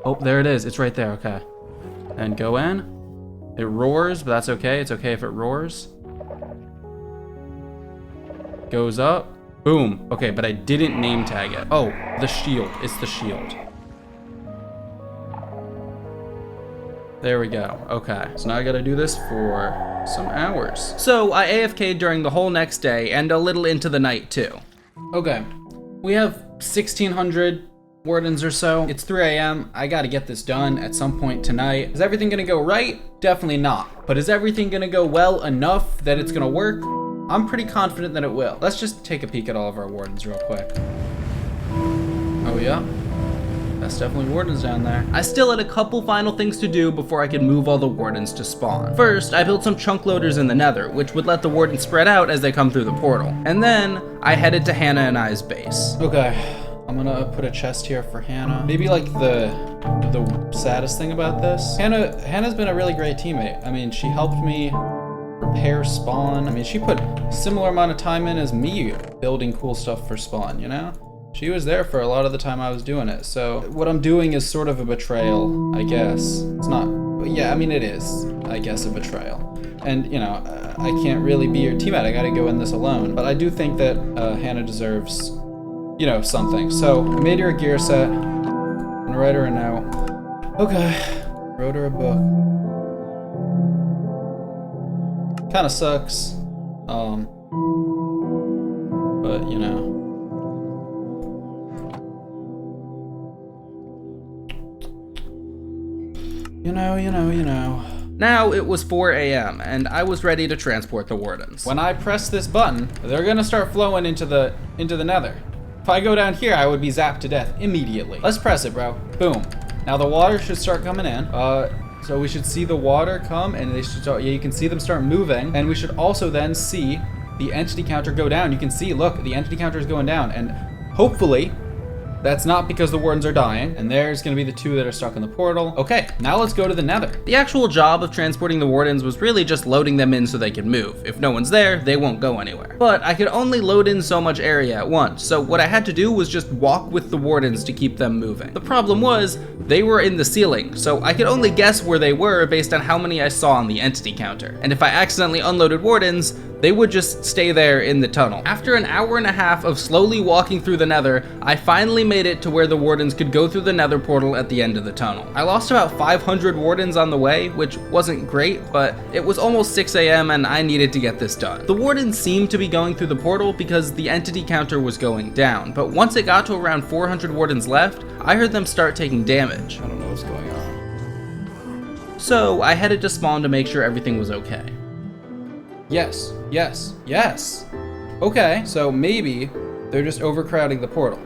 Oh, there it is, it's right there, okay. And go in. It roars, but that's okay. It's okay if it roars. Goes up. Boom. Okay, but I didn't name tag it. Oh, the shield. It's the shield. There we go. Okay, so now I gotta do this for some hours. So I AFK'd during the whole next day and a little into the night too. Okay, we have 1,600 wardens or so. It's 3 a.m. I gotta get this done at some point tonight. Is everything gonna go right? Definitely not. But is everything gonna go well enough that it's gonna work? I'm pretty confident that it will. Let's just take a peek at all of our wardens real quick. Oh yeah, that's definitely wardens down there. I still had a couple final things to do before I could move all the wardens to spawn. First, I built some chunk loaders in the nether, which would let the wardens spread out as they come through the portal. And then I headed to Hannah and I's base. Okay. I'm gonna put a chest here for Hannah. Maybe like the saddest thing about this, Hannah's been a really great teammate. I mean, she helped me repair spawn. I mean, she put a similar amount of time in as me building cool stuff for spawn, you know? She was there for a lot of the time I was doing it. So what I'm doing is sort of a betrayal, I guess. It's not, yeah, I mean, it is, I guess, a betrayal. And, you know, I can't really be your teammate. I gotta go in this alone. But I do think that Hannah deserves, you know, something. So I made her a gear set. I'm gonna write her a note. Okay. Wrote her a book. Kinda sucks. But, you know. You know. Now it was 4 a.m. and I was ready to transport the wardens. When I press this button, they're gonna start flowing into the nether. If I go down here, I would be zapped to death immediately. Let's press it, bro. Boom. Now the water should start coming in. So we should see the water come and they should start, yeah, you can see them start moving. And we should also then see the entity counter go down. You can see, look, the entity counter is going down, and hopefully that's not because the wardens are dying, and there's gonna be the 2 that are stuck in the portal. Okay, now let's go to the nether. The actual job of transporting the wardens was really just loading them in so they could move. If no one's there, they won't go anywhere. But I could only load in so much area at once, so what I had to do was just walk with the wardens to keep them moving. The problem was, they were in the ceiling, so I could only guess where they were based on how many I saw on the entity counter. And if I accidentally unloaded wardens, they would just stay there in the tunnel. After an hour and a half of slowly walking through the nether, I finally made it to where the wardens could go through the nether portal at the end of the tunnel. I lost about 500 wardens on the way, which wasn't great, but it was almost 6 a.m. and I needed to get this done. The wardens seemed to be going through the portal because the entity counter was going down, but once it got to around 400 wardens left, I heard them start taking damage. I don't know what's going on. So I headed to spawn to make sure everything was okay. Yes. Okay, so maybe they're just overcrowding the portal,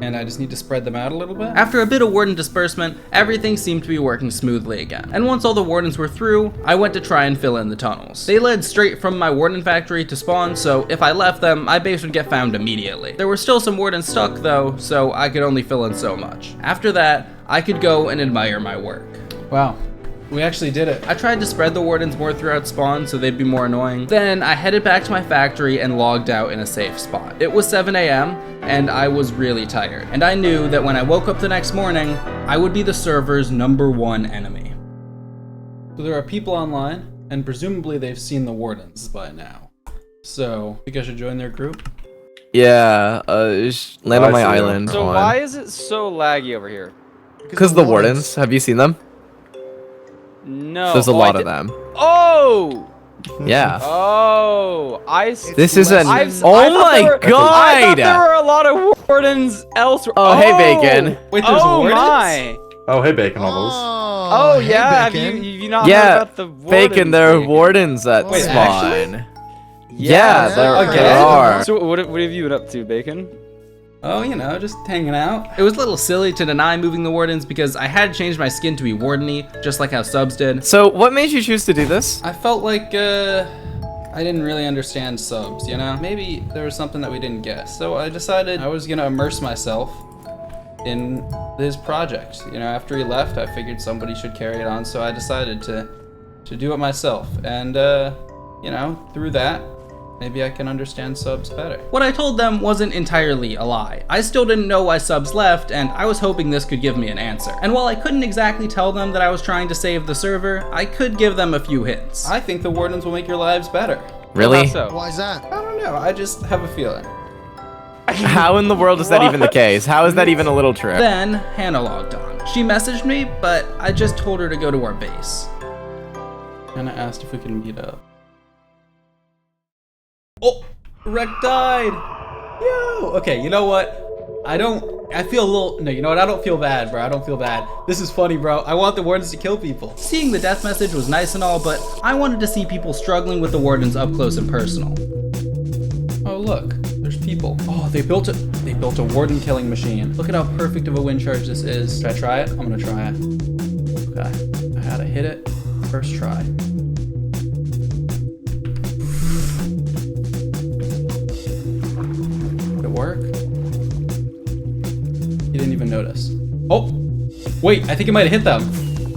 and I just need to spread them out a little bit. After a bit of warden disbursement, everything seemed to be working smoothly again. And once all the wardens were through, I went to try and fill in the tunnels. They led straight from my warden factory to spawn, so if I left them, my base would get found immediately. There were still some wardens stuck though, so I could only fill in so much. After that, I could go and admire my work. Wow. We actually did it. I tried to spread the wardens more throughout spawn so they'd be more annoying. Then I headed back to my factory and logged out in a safe spot. It was 7 a.m. and I was really tired. And I knew that when I woke up the next morning, I would be the server's #1 enemy. So there are people online, and presumably they've seen the wardens by now. So, I think I should join their group? Yeah, just land on my island. So why is it so laggy over here? Because the wardens. Have you seen them? No. There's a lot of them. Oh! Yeah. Oh, I see. This is an. Oh my god! I thought there were a lot of wardens elsewhere. Oh, hey, Bacon. Wait, there's wardens? My. Oh, hey, Baconwaffles. Oh, yeah. Have you not heard about the wardens? Bacon, there are wardens at spawn. Yeah, there are. So what have you been up to, Bacon? Oh, you know, just hanging out. It was a little silly to deny moving the wardens because I had changed my skin to be wardeny, just like how subs did. So what made you choose to do this? I felt like, I didn't really understand subs, you know? Maybe there was something that we didn't get. So I decided I was gonna immerse myself in this project. You know, after he left, I figured somebody should carry it on, so I decided to do it myself. And, you know, through that, maybe I can understand subs better. What I told them wasn't entirely a lie. I still didn't know why subs left, and I was hoping this could give me an answer. And while I couldn't exactly tell them that I was trying to save the server, I could give them a few hints. I think the wardens will make your lives better. Really? Why is that? I don't know, I just have a feeling. How in the world is that even the case? How is that even a little trip? Then Hannah logged on. She messaged me, but I just told her to go to our base. Hannah asked if we can meet up. Oh, Wreck died. Yo. Okay, you know what? I feel a little, no, you know what? I don't feel bad, bro. I don't feel bad. This is funny, bro. I want the wardens to kill people. Seeing the death message was nice and all, but I wanted to see people struggling with the wardens up close and personal. Oh, look, there's people. Oh, they built a warden killing machine. Look at how perfect of a wind charge this is. Should I try it? I'm gonna try it. Okay, I had to hit it first try. Work? You didn't even notice. Oh, wait, I think it might have hit them.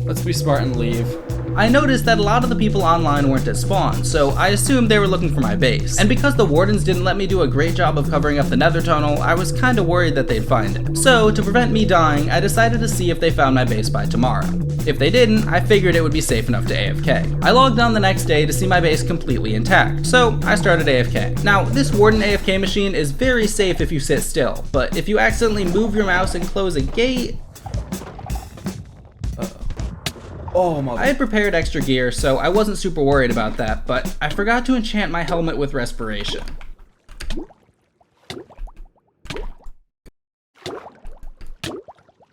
Let's be smart and leave. I noticed that a lot of the people online weren't at spawn, so I assumed they were looking for my base. And because the wardens didn't let me do a great job of covering up the nether tunnel, I was kinda worried that they'd find it. So, to prevent me dying, I decided to see if they found my base by tomorrow. If they didn't, I figured it would be safe enough to AFK. I logged on the next day to see my base completely intact, so I started AFK. Now, this warden AFK machine is very safe if you sit still, but if you accidentally move your mouse and close a gate... Oh my. I had prepared extra gear, so I wasn't super worried about that, but I forgot to enchant my helmet with respiration.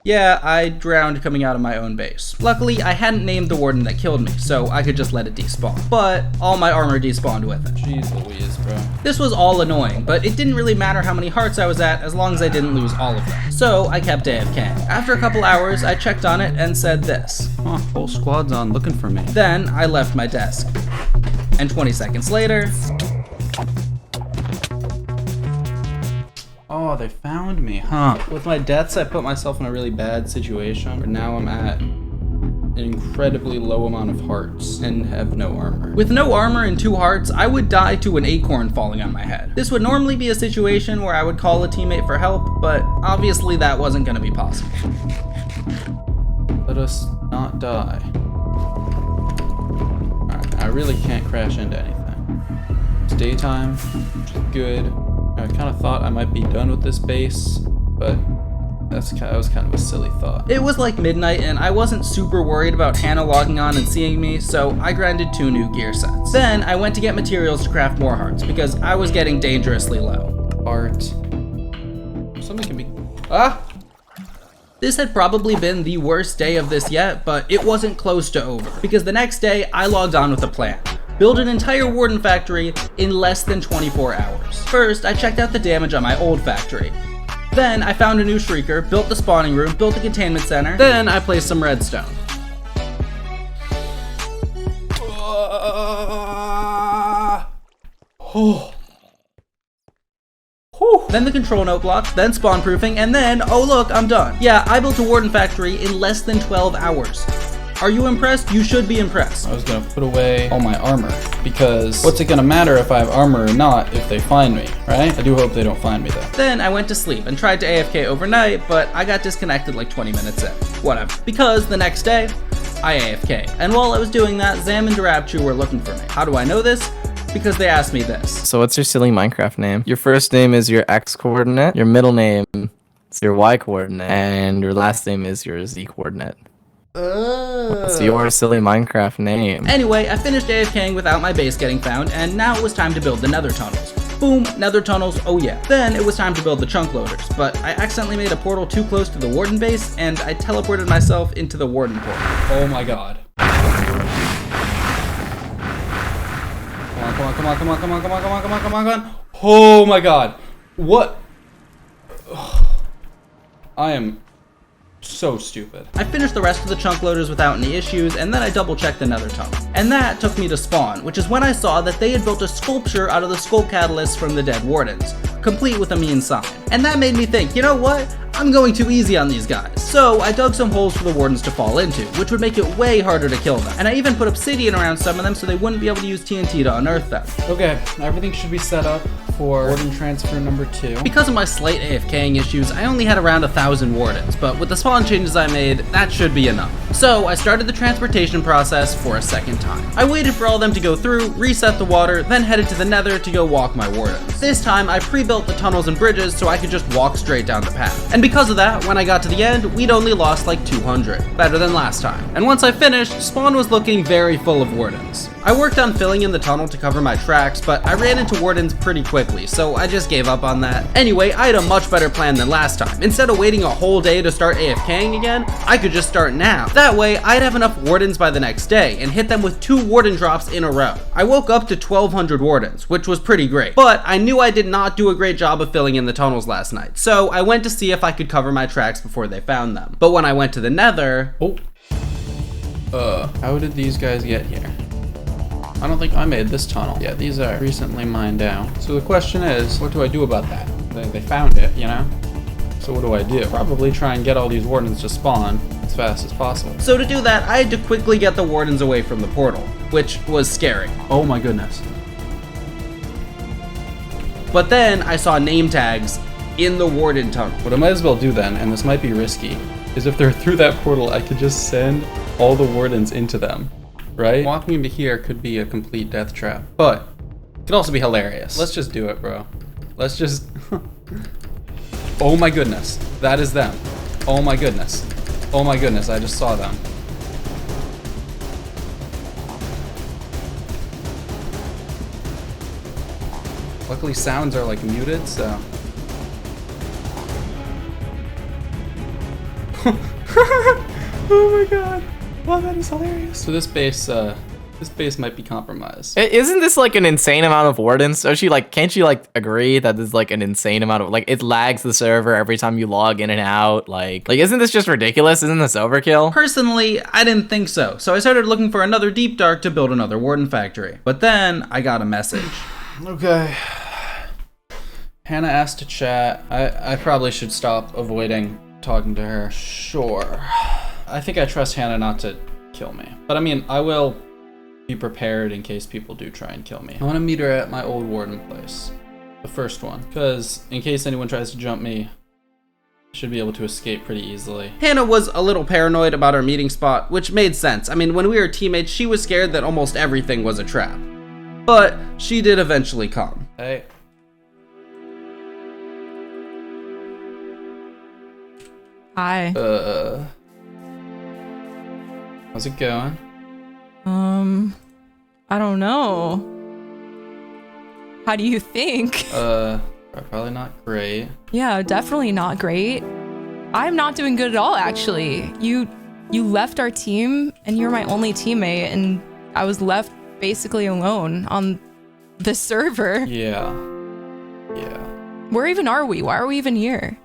Yeah, I drowned coming out of my own base. Luckily, I hadn't named the warden that killed me, so I could just let it despawn. But all my armor despawned with it. Jeez Louise, bro. This was all annoying, but it didn't really matter how many hearts I was at as long as I didn't lose all of them. So I kept AFK. After a couple hours, I checked on it and said this. Huh, whole squad's on looking for me. Then I left my desk. And 20 seconds later... Oh, they found me, huh? With my deaths, I put myself in a really bad situation where now I'm at an incredibly low amount of hearts and have no armor. With no armor and 2 hearts, I would die to an acorn falling on my head. This would normally be a situation where I would call a teammate for help, but obviously that wasn't gonna be possible. Let us not die. Alright, I really can't crash into anything. It's daytime, which is good. I kind of thought I might be done with this base, but that was kind of a silly thought. It was like midnight and I wasn't super worried about Hannah logging on and seeing me, so I grinded 2 new gear sets. Then I went to get materials to craft more hearts because I was getting dangerously low. Heart. Something can be... Ah! This had probably been the worst day of this yet, but it wasn't close to over, because the next day I logged on with a plan. Build an entire warden factory in less than 24 hours. First, I checked out the damage on my old factory. Then, I found a new shrieker, built the spawning room, built the containment center. Then, I placed some redstone. Then the control note block, then spawn proofing, and then, oh look, I'm done. Yeah, I built a warden factory in less than 12 hours. Are you impressed? You should be impressed. I was gonna put away all my armor, because what's it gonna matter if I have armor or not if they find me, right? I do hope they don't find me though. Then I went to sleep and tried to AFK overnight, but I got disconnected like 20 minutes in. Whatever. Because the next day, I AFK. And while I was doing that, Zam and Darabchu were looking for me. How do I know this? Because they asked me this. So what's your silly Minecraft name? Your first name is your X coordinate, your middle name is your Y coordinate, and your last name is your Z coordinate. What's your silly Minecraft name? Anyway, I finished AFKing without my base getting found, and now it was time to build the nether tunnels. Boom, nether tunnels, oh yeah. Then it was time to build the chunk loaders, but I accidentally made a portal too close to the warden base, and I teleported myself into the warden portal. Oh my god. Come on, come on, come on, come on, come on, come on, come on, come on, come on. Oh my god. What? I am so stupid. I finished the rest of the chunk loaders without any issues, and then I double checked the nether tunnel. And that took me to spawn, which is when I saw that they had built a sculpture out of the skull catalysts from the dead wardens, complete with a mean sign. And that made me think, you know what? I'm going too easy on these guys. So I dug some holes for the wardens to fall into, which would make it way harder to kill them. And I even put obsidian around some of them so they wouldn't be able to use TNT to unearth them. Okay, everything should be set up for warden transfer number 2. Because of my slight AFKing issues, I only had around 1,000 wardens, but with the spawn changes I made, that should be enough. So I started the transportation process for a second time. I waited for all of them to go through, reset the water, then headed to the nether to go walk my wardens. This time I pre-built the tunnels and bridges so I could just walk straight down the path. And because of that, when I got to the end, we'd only lost like 200. Better than last time. And once I finished, spawn was looking very full of wardens. I worked on filling in the tunnel to cover my tracks, but I ran into wardens pretty quickly, so I just gave up on that. Anyway, I had a much better plan than last time. Instead of waiting a whole day to start AFKing again, I could just start now. That way, I'd have enough wardens by the next day and hit them with 2 warden drops in a row. I woke up to 1,200 wardens, which was pretty great, but I knew I did not do a great job of filling in the tunnels last night, so I went to see if I could cover my tracks before they found them. But when I went to the nether... How did these guys get here? I don't think I made this tunnel. Yeah, these are recently mined out. So the question is, what do I do about that? They found it, you know? So what do? Probably try and get all these wardens to spawn as fast as possible. So to do that, I had to quickly get the wardens away from the portal, which was scary. Oh my goodness. But then I saw name tags in the warden tunnel. What I might as well do then, and this might be risky, is if they're through that portal, I could just send all the wardens into them, right? Walking into here could be a complete death trap, but it could also be hilarious. Let's just do it, bro. Let's just... Oh my goodness, that is them. Oh my goodness. Oh my goodness, I just saw them. Luckily sounds are like muted, so... Oh my god. Wow, that is hilarious. So this base might be compromised. Isn't this like an insane amount of wardens? So can't you like agree that this is like an insane amount of, like, it lags the server every time you log in and out? Like isn't this just ridiculous? Isn't this overkill? Personally, I didn't think so. So I started looking for another deep dark to build another warden factory. But then I got a message. Okay. Hannah asked to chat. I probably should stop avoiding talking to her. Sure. I think I trust Hannah not to kill me. But I mean, I will be prepared in case people do try and kill me. I want to meet her at my old warden place. The first one. Because in case anyone tries to jump me, I should be able to escape pretty easily. Hannah was a little paranoid about our meeting spot, which made sense. I mean, when we were teammates, she was scared that almost everything was a trap. But she did eventually come. Hey. Hi. How's it going? I don't know. How do you think? Probably not great. Yeah, definitely not great. I'm not doing good at all, actually. You left our team, and you were my only teammate, and I was left basically alone on the server. Yeah. Where even are we? Why are we even here?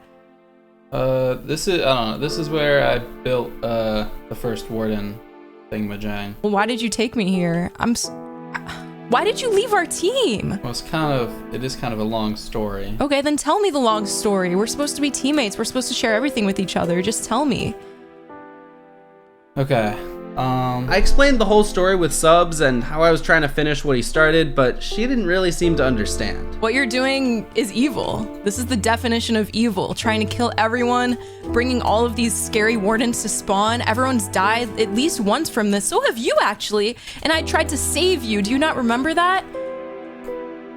This is, I don't know, this is where I built, the first warden thingamajang. Well, why did you take me here? Why did you leave our team? Well, it is kind of a long story. Okay, then tell me the long story. We're supposed to be teammates. We're supposed to share everything with each other. Just tell me. Okay, I explained the whole story with subs and how I was trying to finish what he started, but she didn't really seem to understand. What you're doing is evil. This is the definition of evil. Trying to kill everyone, bringing all of these scary wardens to spawn. Everyone's died at least once from this. So have you, actually. And I tried to save you. Do you not remember that?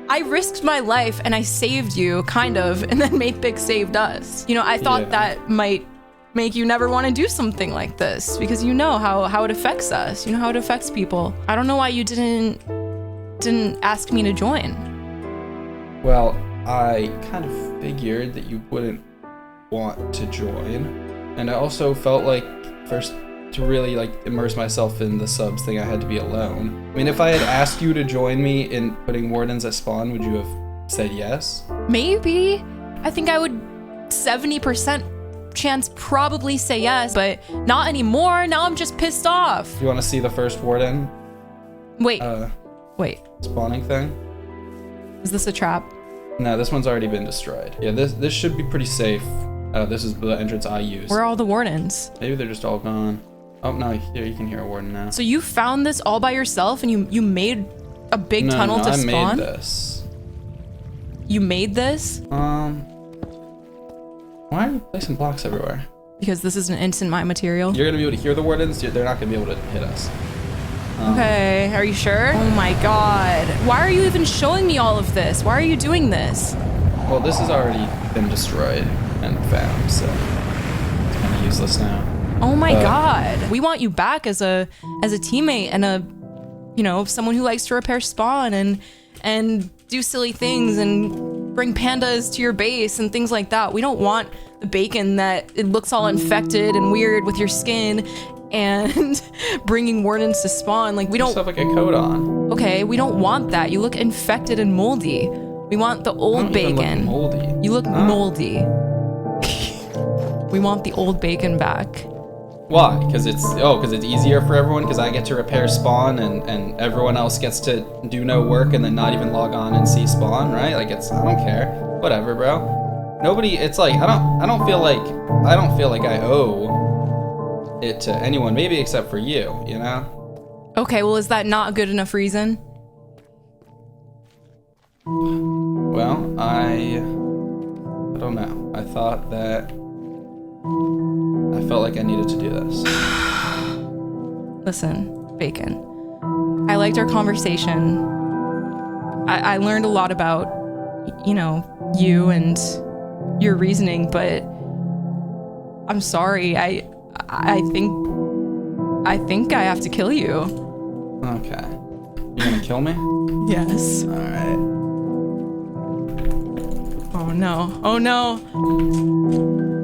I risked my life and I saved you, kind of, and then Big saved us. You know, I thought that might make you never want to do something like this because you know how it affects us. You know how it affects people. I don't know why you didn't ask me to join. Well, I kind of figured that you wouldn't want to join, and I also felt like first to really like immerse myself in the subs thing, I had to be alone. I mean, if I had asked you to join me in putting wardens at spawn, would you have said yes? Maybe. I think I would 70% chance probably say yes, but not anymore. Now I'm just pissed off. You want to see the first warden? Wait. Spawning thing? Is this a trap? No, this one's already been destroyed. Yeah, this should be pretty safe. This is the entrance I used. Where are all the wardens? Maybe they're just all gone. Oh no, here you can hear a warden now. So you found this all by yourself and you made a big tunnel to spawn? I made this. You made this? Why are you placing blocks everywhere? Because this is an instant mine material. You're gonna be able to hear the wardens, they're not gonna be able to hit us. Okay, are you sure? Oh my god. Why are you even showing me all of this? Why are you doing this? Well, this has already been destroyed and found, so it's kind of useless now. Oh my god. We want you back as a teammate and someone who likes to repair spawn and do silly things and bring pandas to your base and things like that. We don't want the bacon that it looks all infected and weird with your skin and bringing wardens to spawn. Like, we don't have like a coat on. Okay, we don't want that. You look infected and moldy. We want the old bacon. Moldy. You look moldy. We want the old bacon back. Why? Because it's easier for everyone because I get to repair spawn and everyone else gets to do no work and then not even log on and see spawn, right? Like I don't care. Whatever, bro. Nobody, it's like, I don't feel like I owe it to anyone, maybe except for you, you know? Okay, well, is that not a good enough reason? Well, I don't know. I thought that I felt like I needed to do this. Listen, Bacon. I liked our conversation. I learned a lot about, you know, you and your reasoning, but I'm sorry. I think I have to kill you. Okay. You're gonna kill me? Yes. Alright. Oh no. Oh no.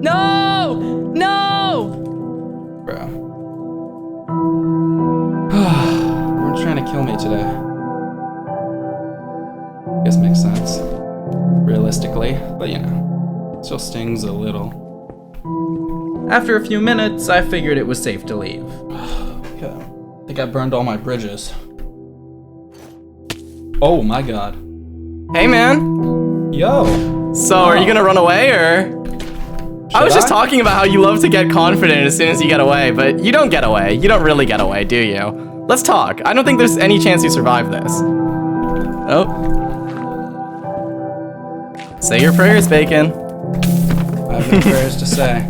No! No! Bro. Everyone's trying to kill me today. Guess makes sense. Realistically. But you know, it still stings a little. After a few minutes, I figured it was safe to leave. Okay. I think I burned all my bridges. Oh my god. Hey, man. Yo. So, are you gonna run away, or? I was just talking about how you love to get confident as soon as you get away, but you don't get away. You don't really get away, do you? Let's talk. I don't think there's any chance you survive this. Oh. Say your prayers, Bacon. I have no prayers to say.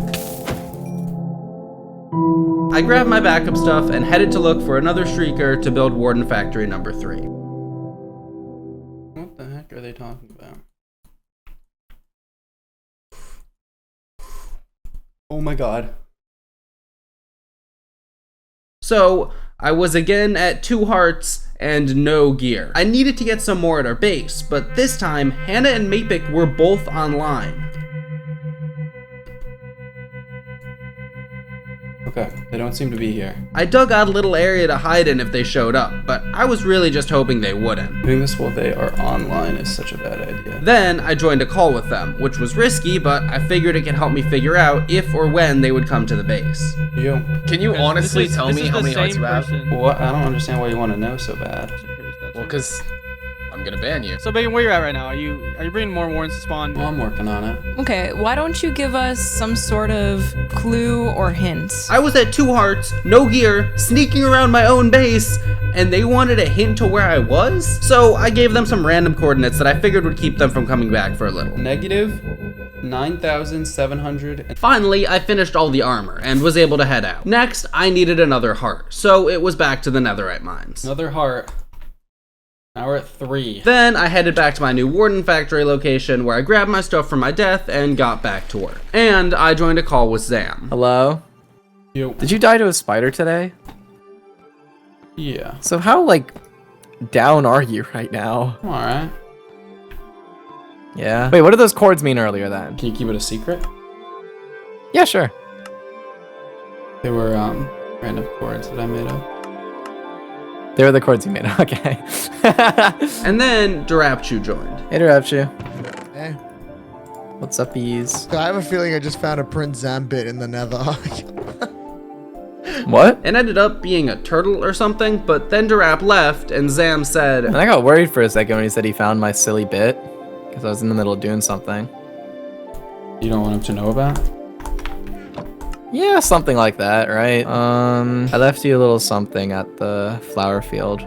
I grabbed my backup stuff and headed to look for another streaker to build Warden Factory number 3. What the heck are they talking about? Oh my god. So, I was again at 2 hearts and no gear. I needed to get some more at our base, but this time, Hannah and Mapik were both online. Okay, they don't seem to be here. I dug out a little area to hide in if they showed up, but I was really just hoping they wouldn't. Doing this while they are online is such a bad idea. Then I joined a call with them, which was risky, but I figured it could help me figure out if or when they would come to the base. Can you honestly tell me how many hearts you have? What? I don't understand why you want to know so bad. Well, because I'm gonna ban you. So, Bacon, where you at right now? Are you bringing more warrants to spawn? Well, I'm working on it. Okay, why don't you give us some sort of clue or hint? I was at 2 hearts, no gear, sneaking around my own base, and they wanted a hint to where I was? So I gave them some random coordinates that I figured would keep them from coming back for a little. Negative 9,700. Finally, I finished all the armor and was able to head out. Next, I needed another heart, so it was back to the netherite mines. Another heart. Now we're at 3. Then I headed back to my new Warden Factory location where I grabbed my stuff from my death and got back to work. And I joined a call with Zam. Hello? Did you die to a spider today? Yeah. So how, like, down are you right now? Alright. Yeah. Wait, what did those chords mean earlier then? Can you keep it a secret? Yeah, sure. They were, random chords that I made up. They were the chords you made, okay. And then Durapchu joined. Hey, Durapchu. Hey. What's up, bees? So I have a feeling I just found a Prince Zambit in the nether. What? It ended up being a turtle or something, but then Durap left and Zam said... And I got worried for a second when he said he found my silly bit, because I was in the middle of doing something. You don't want him to know about? Yeah, something like that, right? I left you a little something at the flower field.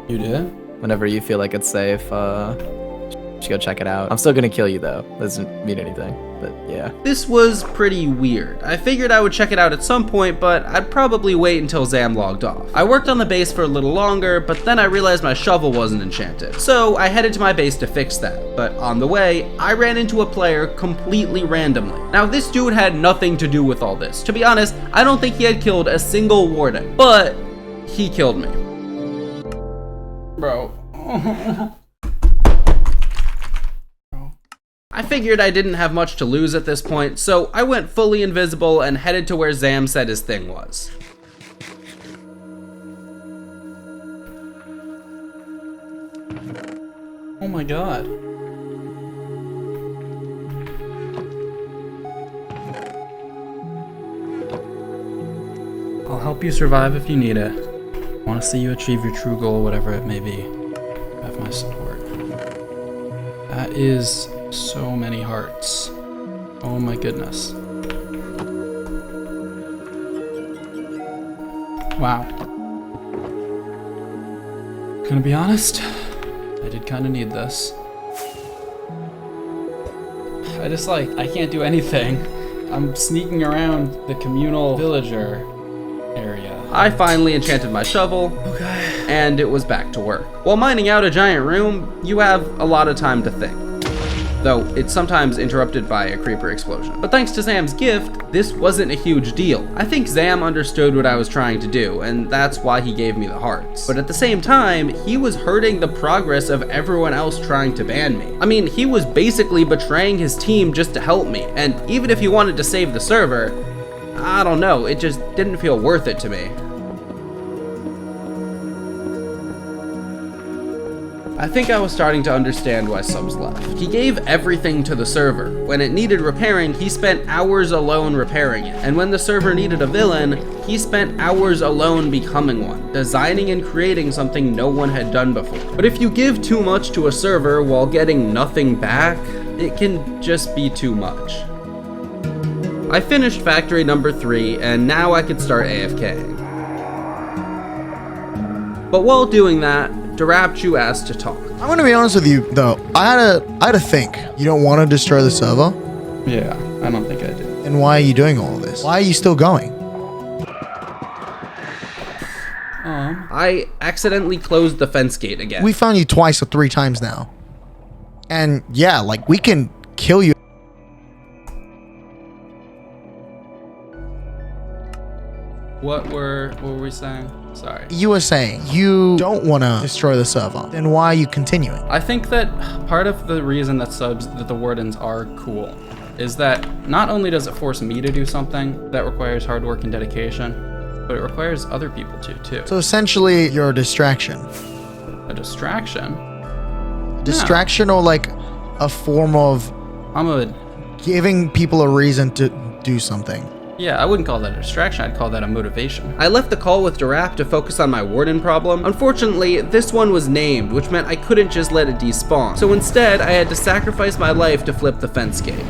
You did? Whenever you feel like it's safe, you should go check it out. I'm still gonna kill you though. Doesn't mean anything, but yeah. This was pretty weird. I figured I would check it out at some point, but I'd probably wait until Zam logged off. I worked on the base for a little longer, but then I realized my shovel wasn't enchanted. So I headed to my base to fix that, but on the way, I ran into a player completely randomly. Now this dude had nothing to do with all this. To be honest, I don't think he had killed a single warden, but he killed me. Bro. I figured I didn't have much to lose at this point, so I went fully invisible and headed to where Zam said his thing was. Oh my god. I'll help you survive if you need it. I want to see you achieve your true goal, whatever it may be. You have my support. That is So many hearts. Oh my goodness. Wow. Gonna be honest, I did kind of need this. I can't do anything. I'm sneaking around the communal villager area. I finally enchanted my shovel, and it was back to work. While mining out a giant room, you have a lot of time to think. Though it's sometimes interrupted by a creeper explosion. But thanks to Zam's gift, this wasn't a huge deal. I think Zam understood what I was trying to do, and that's why he gave me the hearts. But at the same time, he was hurting the progress of everyone else trying to ban me. I mean, he was basically betraying his team just to help me, and even if he wanted to save the server, I don't know, it just didn't feel worth it to me. I think I was starting to understand why subs left. He gave everything to the server. When it needed repairing, he spent hours alone repairing it. And when the server needed a villain, he spent hours alone becoming one, designing and creating something no one had done before. But if you give too much to a server while getting nothing back, it can just be too much. I finished factory number 3, and now I could start AFKing. But while doing that, Darapchu asked to talk. I'm gonna be honest with you though. I had to think. You don't want to destroy the server? Yeah, I don't think I do. And why are you doing all of this? Why are you still going? I accidentally closed the fence gate again. We found you twice or 3 times now. And yeah, like we can kill you. What were we saying? Sorry. You were saying you don't want to destroy the server. Then why are you continuing? I think that part of the reason that the wardens are cool is that not only does it force me to do something that requires hard work and dedication, but it requires other people to too. So essentially, you're a distraction. A distraction? A distraction or like a form of giving people a reason to do something. Yeah, I wouldn't call that a distraction, I'd call that a motivation. I left the call with Darap to focus on my warden problem. Unfortunately, this one was named, which meant I couldn't just let it despawn. So instead, I had to sacrifice my life to flip the fence gate.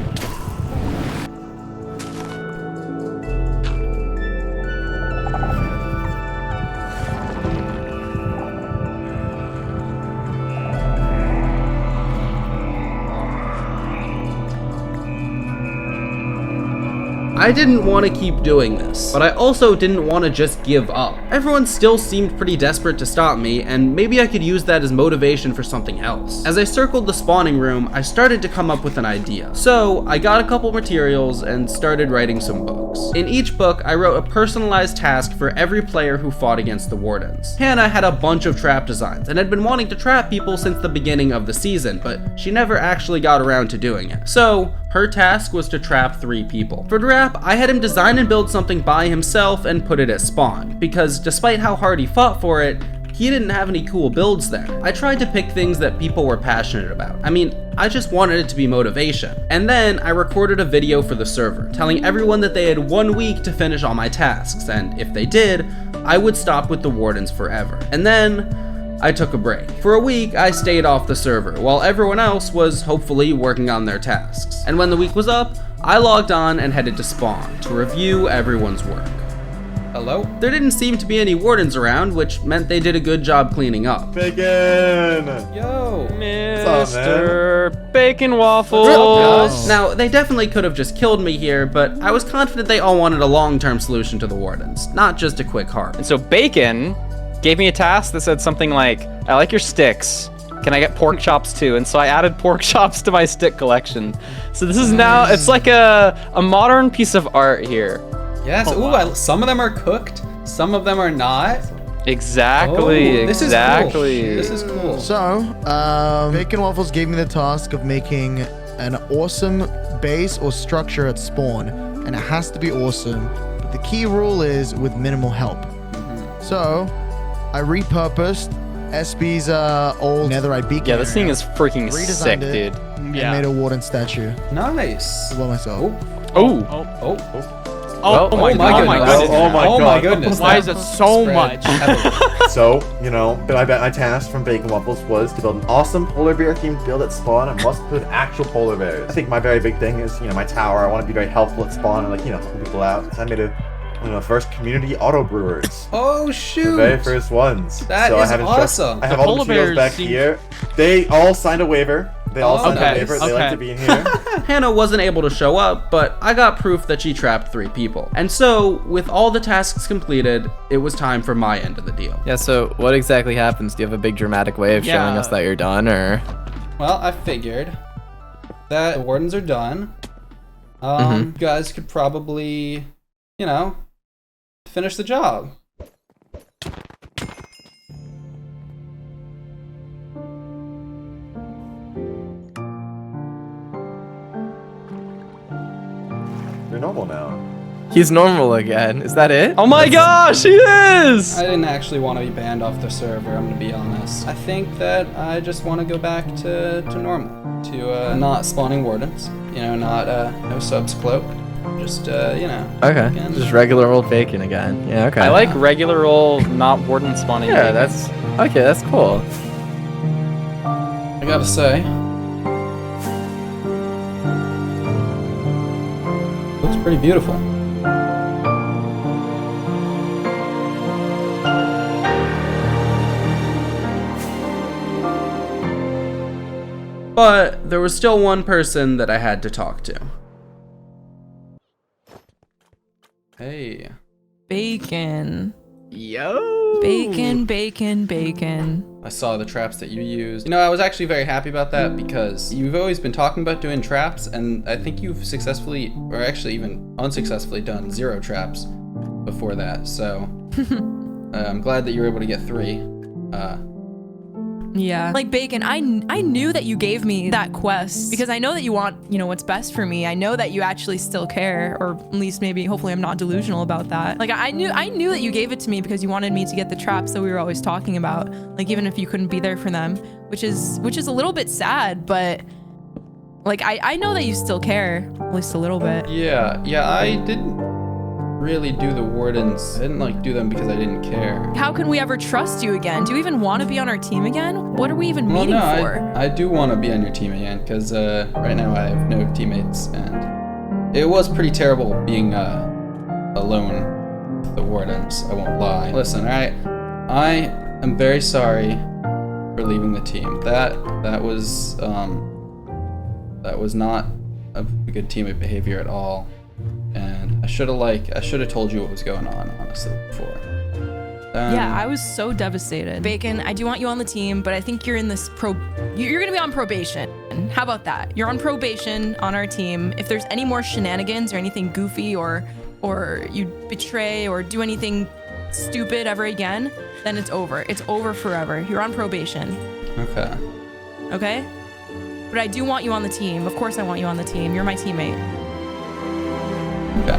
I didn't want to keep doing this, but I also didn't want to just give up. Everyone still seemed pretty desperate to stop me, and maybe I could use that as motivation for something else. As I circled the spawning room, I started to come up with an idea. So I got a couple materials and started writing some books. In each book, I wrote a personalized task for every player who fought against the wardens. Hannah had a bunch of trap designs and had been wanting to trap people since the beginning of the season, but she never actually got around to doing it. So her task was to trap 3 people. For Darap, I had him design and build something by himself and put it at spawn, because despite how hard he fought for it, he didn't have any cool builds there. I tried to pick things that people were passionate about. I mean, I just wanted it to be motivation. And then I recorded a video for the server, telling everyone that they had 1 week to finish all my tasks, and if they did, I would stop with the wardens forever. And then I took a break. For a week, I stayed off the server, while everyone else was hopefully working on their tasks. And when the week was up, I logged on and headed to spawn to review everyone's work. Hello? There didn't seem to be any wardens around, which meant they did a good job cleaning up. Bacon! Yo! Mr. Bacon Waffles! Now, they definitely could have just killed me here, but I was confident they all wanted a long-term solution to the wardens, not just a quick heart. And so Bacon gave me a task that said something like, I like your sticks. Can I get pork chops too? And so I added pork chops to my stick collection. So this is now, it's like a modern piece of art here. Yes, some of them are cooked, some of them are not. Exactly, this exactly. This is cool. So, Bacon Waffles gave me the task of making an awesome base or structure at spawn. And it has to be awesome. But the key rule is with minimal help. So, I repurposed SB's old netherite beacon. Yeah, this thing is freaking sick, dude. And made a warden statue. Nice. All by myself. Oh. Oh my goodness. Oh my goodness. Why is it so much? So, you know, my task from Bacon Waffles was to build an awesome polar bear themed build at spawn and must include actual polar bears. I think my very big thing is, you know, my tower. I want to be very helpful at spawn and, like, you know, helping people out. So I made one of the first community auto brewers. Oh shoot! The very first ones. That is awesome. I have all the materials back here. They all signed a waiver. They all signed a waiver. They like to be in here. Hannah wasn't able to show up, but I got proof that she trapped 3 people. And so, with all the tasks completed, it was time for my end of the deal. Yeah, so what exactly happens? Do you have a big dramatic way of showing us that you're done, or? Well, I figured that the wardens are done. You guys could probably, you know, finish the job. You're normal now. He's normal again. Is that it? Oh my gosh, he is! I didn't actually want to be banned off the server, I'm gonna be honest. I think that I just want to go back to normal. To not spawning wardens. You know, not no subs cloak. Just, you know. Okay, again. just regular old bacon again. Yeah, okay. I like regular old, not warden spawning. Yeah, bacon. that's, okay, that's cool. I gotta say, looks pretty beautiful. But there was still one person that I had to talk to. Hey. Bacon. Yo. Bacon, bacon, bacon. I saw the traps that you used. You know, I was actually very happy about that because you've always been talking about doing traps, and I think you've successfully, or actually even unsuccessfully, done 0 traps before that. So I'm glad that you were able to get 3. Yeah. Like Bacon, I knew that you gave me that quest because I know that you want, you know, what's best for me. I know that you actually still care, or at least maybe, hopefully I'm not delusional about that. Like I knew that you gave it to me because you wanted me to get the traps that we were always talking about. Like even if you couldn't be there for them, which is a little bit sad, but like I know that you still care, at least a little bit. Yeah, I didn't really do the wardens. I didn't like do them because I didn't care. How can we ever trust you again? Do you even want to be on our team again? What are we even meeting for? I do want to be on your team again because right now I have no teammates and it was pretty terrible being alone with the wardens. I won't lie. Listen, alright, I am very sorry for leaving the team. That was not a good teammate behavior at all. And I should have told you what was going on, honestly, before. Yeah, I was so devastated. Bacon, I do want you on the team, but I think you're in this you're gonna be on probation. How about that? You're on probation on our team. If there's any more shenanigans or anything goofy or you betray or do anything stupid ever again, then it's over. It's over forever. You're on probation. Okay. Okay? But I do want you on the team. Of course I want you on the team. You're my teammate. Okay.